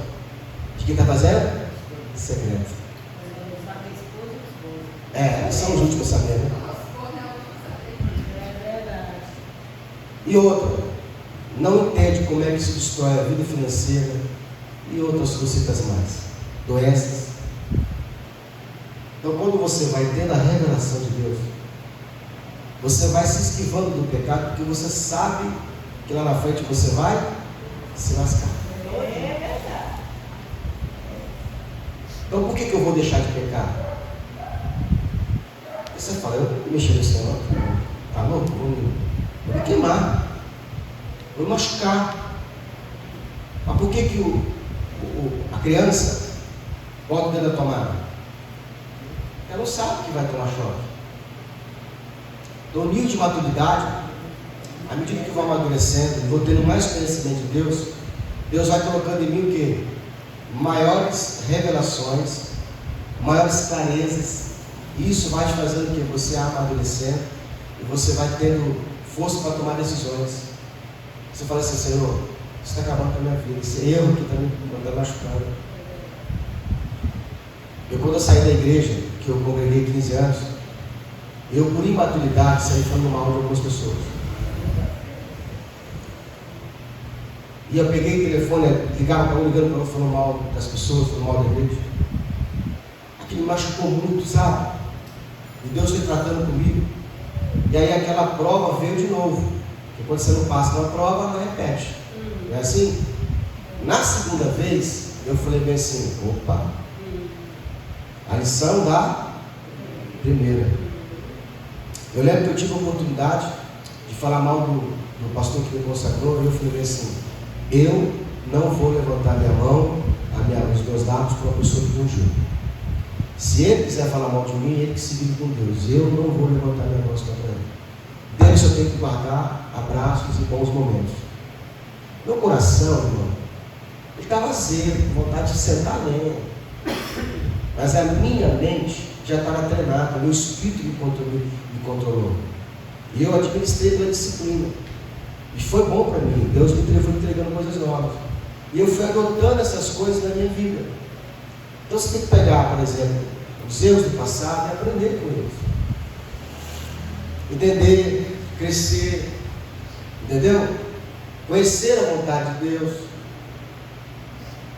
de que está fazendo secreto. São os últimos a saber, né? E outra, não entende como é que se destrói a vida financeira e outras cositas mais, doenças. Então, quando você vai tendo a revelação de Deus, você vai se esquivando do pecado, porque você sabe que lá na frente você vai se lascar. Então, por que eu vou deixar de pecar? Você fala: eu vou mexer nesse negócio, tá louco? Vou me queimar, vou me machucar. Mas por que a criança bota o dedo na tomada? Ela não sabe que vai tomar choque. Então, o nível de maturidade, à medida que eu vou amadurecendo e vou tendo mais conhecimento de Deus, Deus vai colocando em mim o quê? Maiores revelações, maiores clarezas. E isso vai te fazendo que você amadurecendo e você vai tendo força para tomar decisões. Você fala assim: Senhor, isso está acabando com a minha vida, esse erro que está me mandando machucando. Quando eu saí da igreja, que eu congreguei 15 anos, eu, por imaturidade, saí falando mal de algumas pessoas. E eu peguei o telefone, ligava para um, ligando para falando mal das pessoas, falando mal da igreja. Aquilo me machucou muito, sabe? E Deus foi tratando comigo. E aí aquela prova veio de novo. Porque quando você não passa uma prova, não repete. Não é assim? Na segunda vez, eu falei bem assim: opa, a lição da primeira. Eu lembro que eu tive a oportunidade de falar mal do pastor que me consagrou, e eu falei bem assim: eu não vou levantar minha mão, os meus lábios para uma pessoa que me ungiu. Se ele quiser falar mal de mim, ele que se vire com Deus. Eu não vou levantar minha voz contra ele. Deus, eu tenho que guardar abraços e bons momentos. Meu coração, irmão, ele estava azedo, com vontade de sentar nele. mas a minha mente já estava treinada, o meu espírito me controlou. E eu administrei pela disciplina. E foi bom para mim. Deus me foi entregando coisas novas. E eu fui adotando essas coisas na minha vida. Então você tem que pegar, por exemplo, os erros do passado e aprender com eles. Entender, crescer, entendeu? Conhecer a vontade de Deus.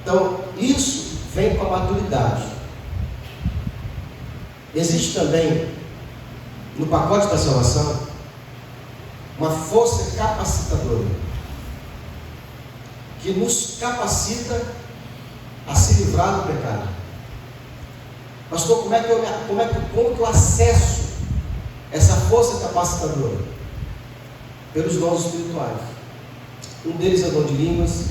Então, isso vem com a maturidade. Existe também, no pacote da salvação, uma força capacitadora, que nos capacita a se livrar do pecado. Pastor, como que eu acesso essa força capacitadora? Pelos dons espirituais. Um deles é o dom de línguas,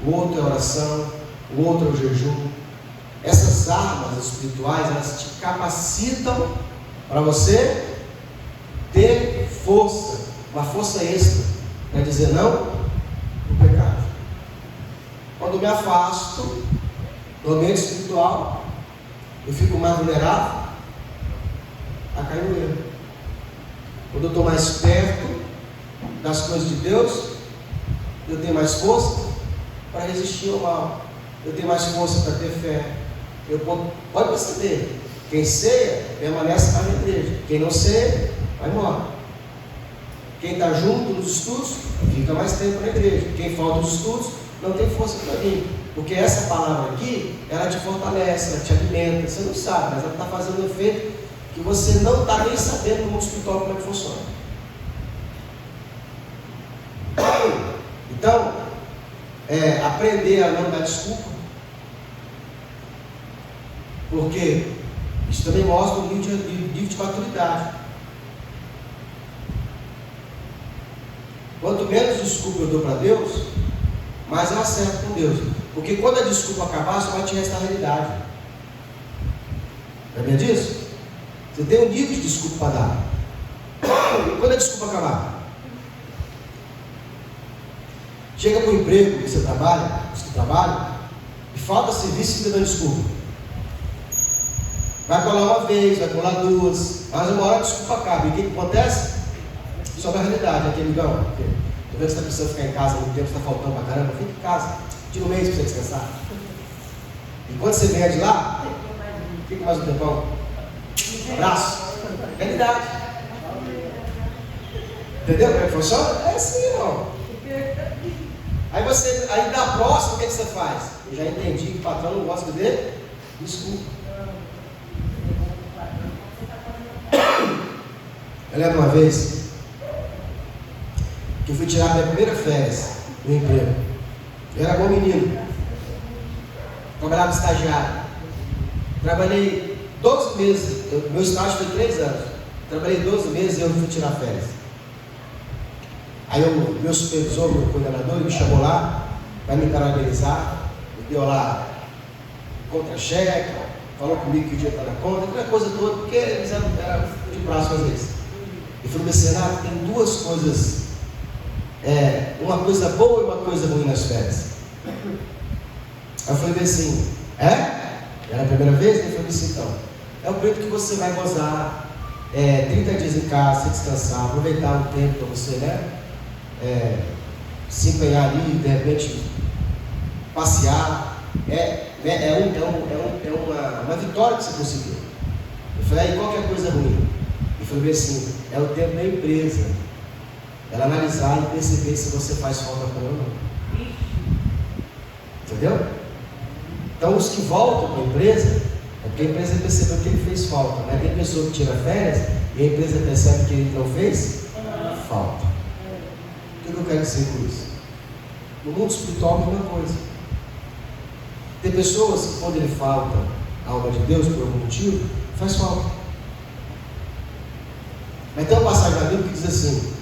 o outro é a oração, o outro é o jejum. Essas armas espirituais, elas te capacitam para você ter força, uma força extra, para dizer não ao pecado. Quando eu me afasto do ambiente espiritual, eu fico mais vulnerável a cair no erro. Quando eu estou mais perto das coisas de Deus, eu tenho mais força para resistir ao mal. Eu tenho mais força para ter fé. Pode perceber, quem ceia permanece na igreja. Quem não ceia, vai embora. Quem está junto nos estudos, fica mais tempo na igreja. Quem falta nos estudos, não tem força para vir. Porque essa palavra aqui, ela te fortalece, ela te alimenta. Você não sabe, mas ela está fazendo um efeito que você não está nem sabendo no mundo espiritual como é que funciona. Então, aprender a não dar desculpa, porque isso também mostra um nível de maturidade. Quanto menos desculpa eu dou para Deus, mais eu acerto com Deus. Porque quando a desculpa acabar, só vai te restar a realidade. Lembra disso? Você tem um nível de desculpa para dar. E quando a desculpa acabar? Chega para o emprego que você trabalha, e falta serviço e você dá desculpa. Vai colar uma vez, vai colar duas, mas uma hora a desculpa acaba. E o que acontece? Sobre a realidade, aqui, amigão. Estou vendo que você está precisando ficar em casa, muito tempo está faltando para caramba, fica em casa. Tira um mês para você descansar. E quando você vier de lá, fica mais um tempão. Abraço. Realidade. Entendeu como é que funciona? É assim, irmão. Aí da próxima, o que você faz? Eu já entendi que o patrão não gosta dele. Desculpa. Eu lembro uma vez que eu fui tirar minha primeira férias no emprego. Eu era bom menino. Trabalhava estagiário. Trabalhei 12 meses. Meu estágio foi 3 anos. Trabalhei 12 meses e eu fui tirar férias. Aí o meu supervisor, meu coordenador, me chamou lá para me parabenizar. Me deu lá contra-cheque, falou comigo que o dia está na conta, aquela coisa toda, porque eles eram de braço às vezes. E falou: Renato, tem duas coisas, uma coisa boa e uma coisa ruim nas férias. Aí eu falei assim: era a primeira vez? Ele falou assim: então, é o período que você vai gozar, 30 dias em casa, descansar, aproveitar o tempo para você, se empenhar ali, de repente passear. Uma vitória que você conseguiu. Eu falei: aí qual que é a coisa ruim? Ele falou assim: é o tempo da empresa, ela analisar e perceber se você faz falta para ela ou não. Entendeu? Então os que voltam para a empresa, é porque a empresa percebeu que ele fez falta, né? Tem pessoa que tira férias e a empresa percebe que ele não fez falta. O que eu quero dizer com isso? No mundo espiritual é a mesma coisa. Tem pessoas que quando ele falta a obra de Deus por algum motivo, faz falta. Mas tem uma passagem da Bíblia que diz assim,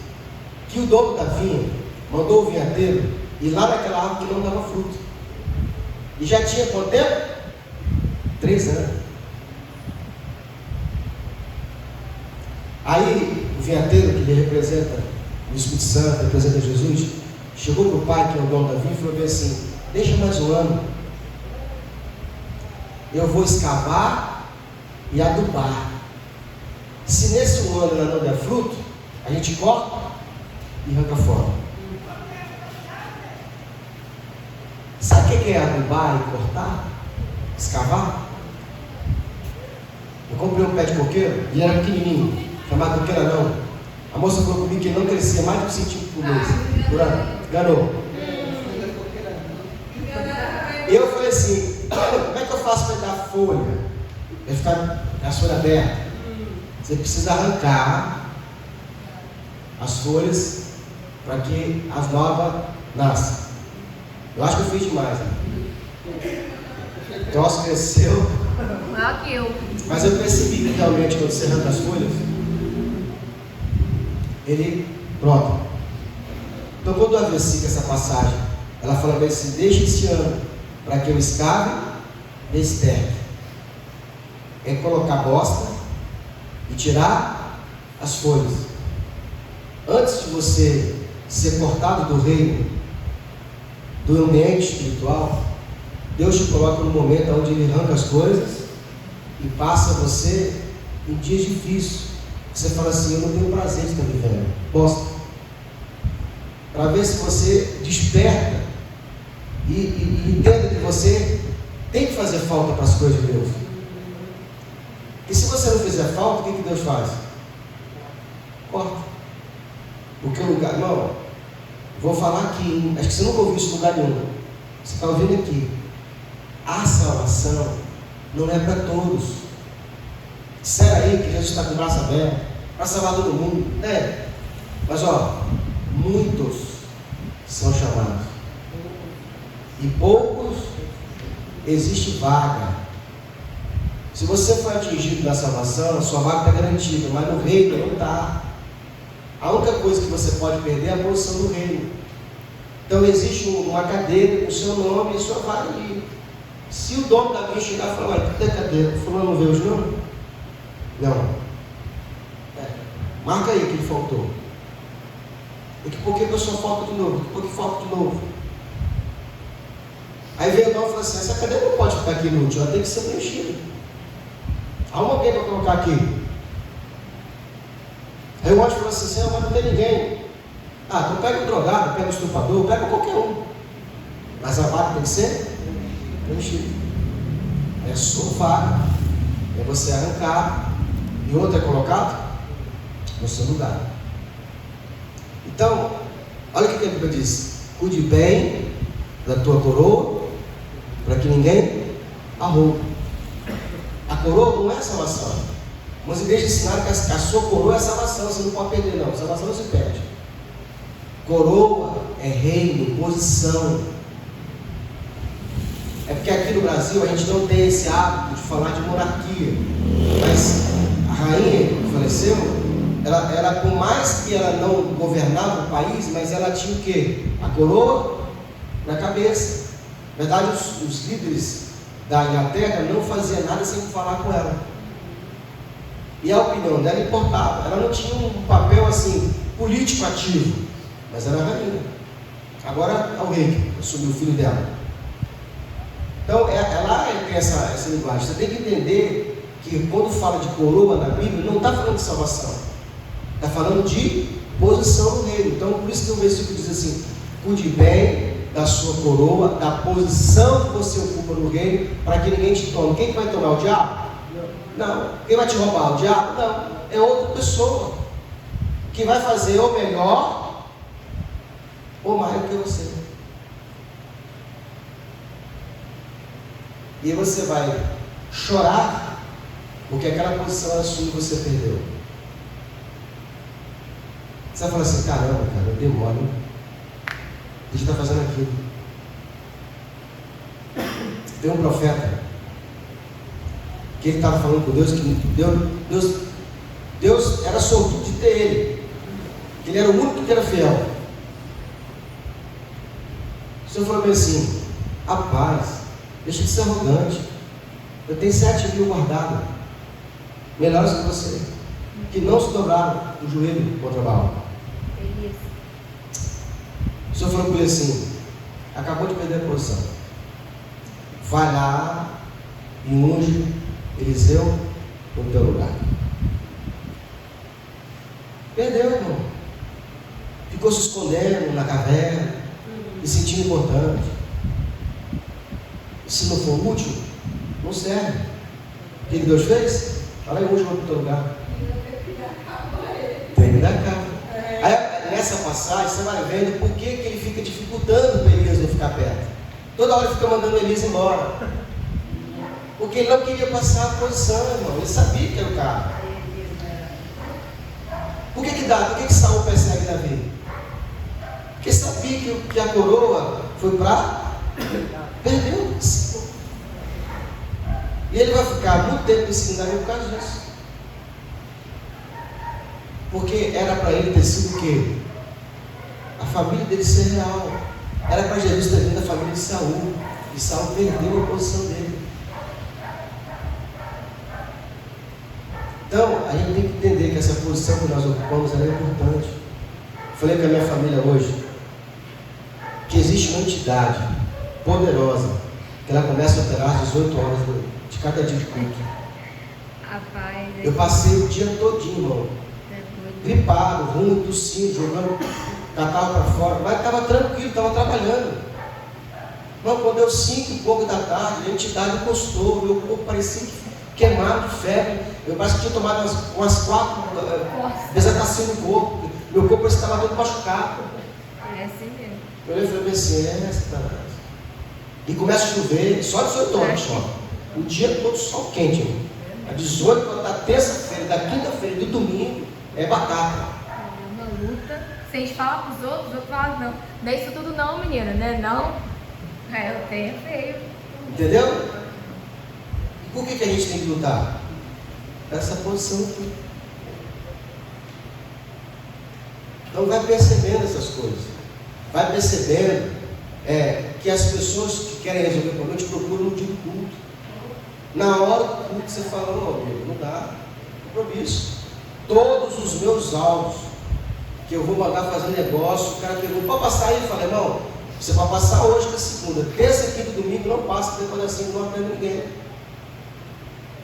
que o dono da vinha mandou o vinhateiro ir lá naquela árvore que não dava fruto. E já tinha quanto tempo? 3 anos. Aí o vinhateiro, que ele representa o Espírito Santo, representa Jesus, chegou para o pai, que é o dono da vinha, e falou assim: deixa mais um ano, eu vou escavar e adubar. Se nesse ano ela não der fruto, a gente corta e arranca fora. Sabe o que é adubar e cortar? Escavar? Eu comprei um pé de coqueiro e era pequenininho, chamado coqueira não. A moça falou comigo que ele não crescia mais de 1 centímetro por mês. Enganou. Eu falei assim, como é que eu faço para dar folha? Vai ficar a folha aberta. Você precisa arrancar as folhas para que as novas nasçam. Eu acho que eu fiz demais. Né? O troço cresceu. Maior que eu. Mas eu percebi que realmente quando você arranca as folhas, ele pronto. Então quando eu aveci essa passagem, ela fala bem assim, deixa esse ano para que eu escave e esterque. É colocar bosta e tirar as folhas. Antes de você ser cortado do reino, do ambiente espiritual, Deus te coloca no momento onde Ele arranca as coisas e passa você em dias difíceis. Você fala assim, eu não tenho prazer de estar vivendo. Bosta. Para ver se você desperta e entenda que você tem que fazer falta para as coisas de Deus. E se você não fizer falta, o que Deus faz? Corta. Porque o lugar, não, vou falar aqui, acho que você nunca ouviu isso em lugar nenhum. Você está ouvindo aqui. A salvação não é para todos. Disseram aí que Jesus está com o braço aberto para salvar todo mundo, né? Mas muitos são chamados e poucos existe vaga. Se você for atingido da salvação, a sua vaga está garantida, mas no reino não está. A única coisa que você pode perder é a posição do reino. Então existe uma cadeira com o seu nome e sua vaga ali. Se o dono da vinha chegar e falar, olha, cadê a cadeira? O fulano não veio hoje não? Não. Marca aí que ele faltou. Por que a pessoa falta de novo? Por que falta de novo? Aí veio o dono e falou assim, essa cadeira não pode ficar aqui inútil, ela tem que ser preenchida. Arruma alguém para colocar aqui. Aí o anjo falou assim, Senhor, mas não tem ninguém. Então pega o drogado, pega o estuprador, pega qualquer um. Mas a vaga tem que ser preenchida. É a sua vaga. É você arrancar. E outro é colocado no seu lugar. Então, olha o que a Bíblia diz. Cuide bem da tua coroa, para que ninguém a roube. A coroa não é salvação. Mas igrejas ensinaram que a sua coroa é salvação. Você não pode perder não. Salvação não se perde. Coroa é reino, posição. É porque aqui no Brasil a gente não tem esse hábito de falar de monarquia. Mas a rainha que faleceu, ela por mais que ela não governava o país, mas ela tinha o quê? A coroa na cabeça. Na verdade, os líderes da Inglaterra não faziam nada sem falar com ela. E a opinião dela importava. Ela não tinha um papel assim, político ativo, mas era a rainha. Agora é o rei que assumiu o filho dela. Então ela tem essa linguagem. Você tem que entender que quando fala de coroa na Bíblia, não está falando de salvação, está falando de posição no reino. Então por isso que o versículo diz assim: cuide bem da sua coroa, da posição que você ocupa no reino, para que ninguém te tome. Quem vai tomar? O diabo? Não. Quem vai te roubar? O diabo? Não. É outra pessoa que vai fazer ou melhor ou mais do que você. E você vai chorar porque aquela posição era sua e você perdeu. Você vai falar assim: caramba, cara, eu demoro. A gente está fazendo aquilo. Tem um profeta que ele estava falando com Deus que Deus era sortudo de ter ele. Ele era o único que era fiel. O Senhor falou bem assim: rapaz, deixa de ser arrogante. Eu tenho 7.000 guardados, melhores que você, que não se dobraram o joelho contra Baal. O Senhor falou com ele assim: acabou de perder a posição. Vai lá e unge Eliseu no teu lugar. Perdeu, irmão. Ficou se escondendo na caverna, e sentindo importante. E se não for útil, não serve. O que Deus fez? Fala aí, útil para o teu lugar. Tem que dar cabo. Aí, nessa passagem, você vai vendo por que ele fica dificultando para Elias não ficar perto. Toda hora ele fica mandando Elias embora. Porque ele não queria passar a posição, irmão. Ele sabia que era o cara. Por que Saul persegue Davi? Porque sabia que a coroa foi para perdeu. E ele vai ficar muito tempo em cima Davi por causa disso. Porque era para ele ter sido o quê? A família dele ser real. Era para Jesus ter vindo da família de Saul. E Saul perdeu a posição dele. Então, a gente tem que entender que essa posição que nós ocupamos ela é importante. Falei com a minha família hoje que existe uma entidade poderosa que ela começa a operar às 18 horas de cada dia de culto. Eu passei o dia todinho, irmão, gripado, ruim, tossindo, jogando catarro para fora, mas estava tranquilo, estava trabalhando. Não, quando deu 5 e pouco da tarde, a entidade encostou, meu corpo parecia queimado de febre. Eu parece que tinha tomado umas 4 desatação no corpo. Meu corpo estava todo machucado. É assim mesmo. Eu olhei e falei assim, Satanás. E começa a chover, só 18 horas só. O dia todo sol quente, irmão. A 18 da terça-feira, da quinta-feira e do domingo é batata. É uma luta. Se a gente fala para os outros, os outros falam, não é isso tudo não, menina, né? Não. Eu tenho feio. Entendeu? E por que a gente tem que lutar? Essa posição aqui. Então vai percebendo essas coisas. Vai percebendo que as pessoas que querem resolver o problema te procuram no dia do culto. Na hora do culto você fala, não, amigo, não dá. Compromisso. Todos os meus áudios que eu vou mandar fazer negócio, o cara pergunta, pode passar aí? Eu falei, irmão, você vai passar hoje que é segunda. Terça, quinta e domingo não passa, depois assim não atende ninguém.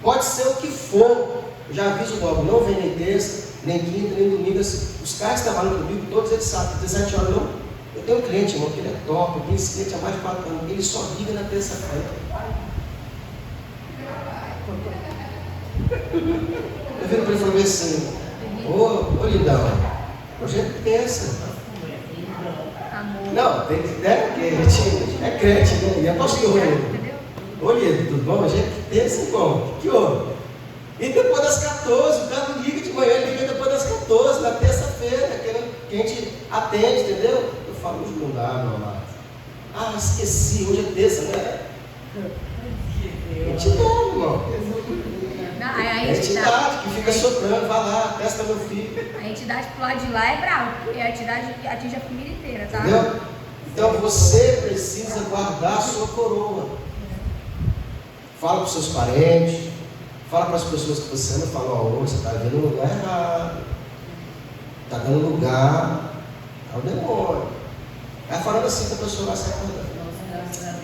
Pode ser o que for. Eu já aviso logo, não vem nem terça, nem quinta, nem domingo. Os caras que trabalham comigo, todos eles sabem, 17 horas não. Eu tenho um cliente, irmão, que ele é top, eu tenho esse cliente há mais de 4 anos, ele só liga na terça-feira. Eu viro para ele e falei assim, ô lindão, hoje é terça. Amor. Não, tem que é crente, né? E é pastor. Olha, tudo bom? Hoje é terça, irmão. Que houve? E depois das 14, o cara não liga de manhã, ele liga depois das 14, na terça-feira, que a gente atende, entendeu? Eu falo, hoje não dá, meu amado. Ah, esqueci, hoje é terça, né? Entidade, irmão. É entidade que fica soprando, vai lá, testa meu filho. A entidade pro lado de lá é brava, porque a entidade que atinge a família inteira, tá? Entendeu? Então você precisa guardar a sua coroa. Fala para os seus parentes, fala para as pessoas que você ama, fala, ó, você está vendo no lugar errado, está dando lugar ao demônio. Aí falando assim que a pessoa vai se acordar.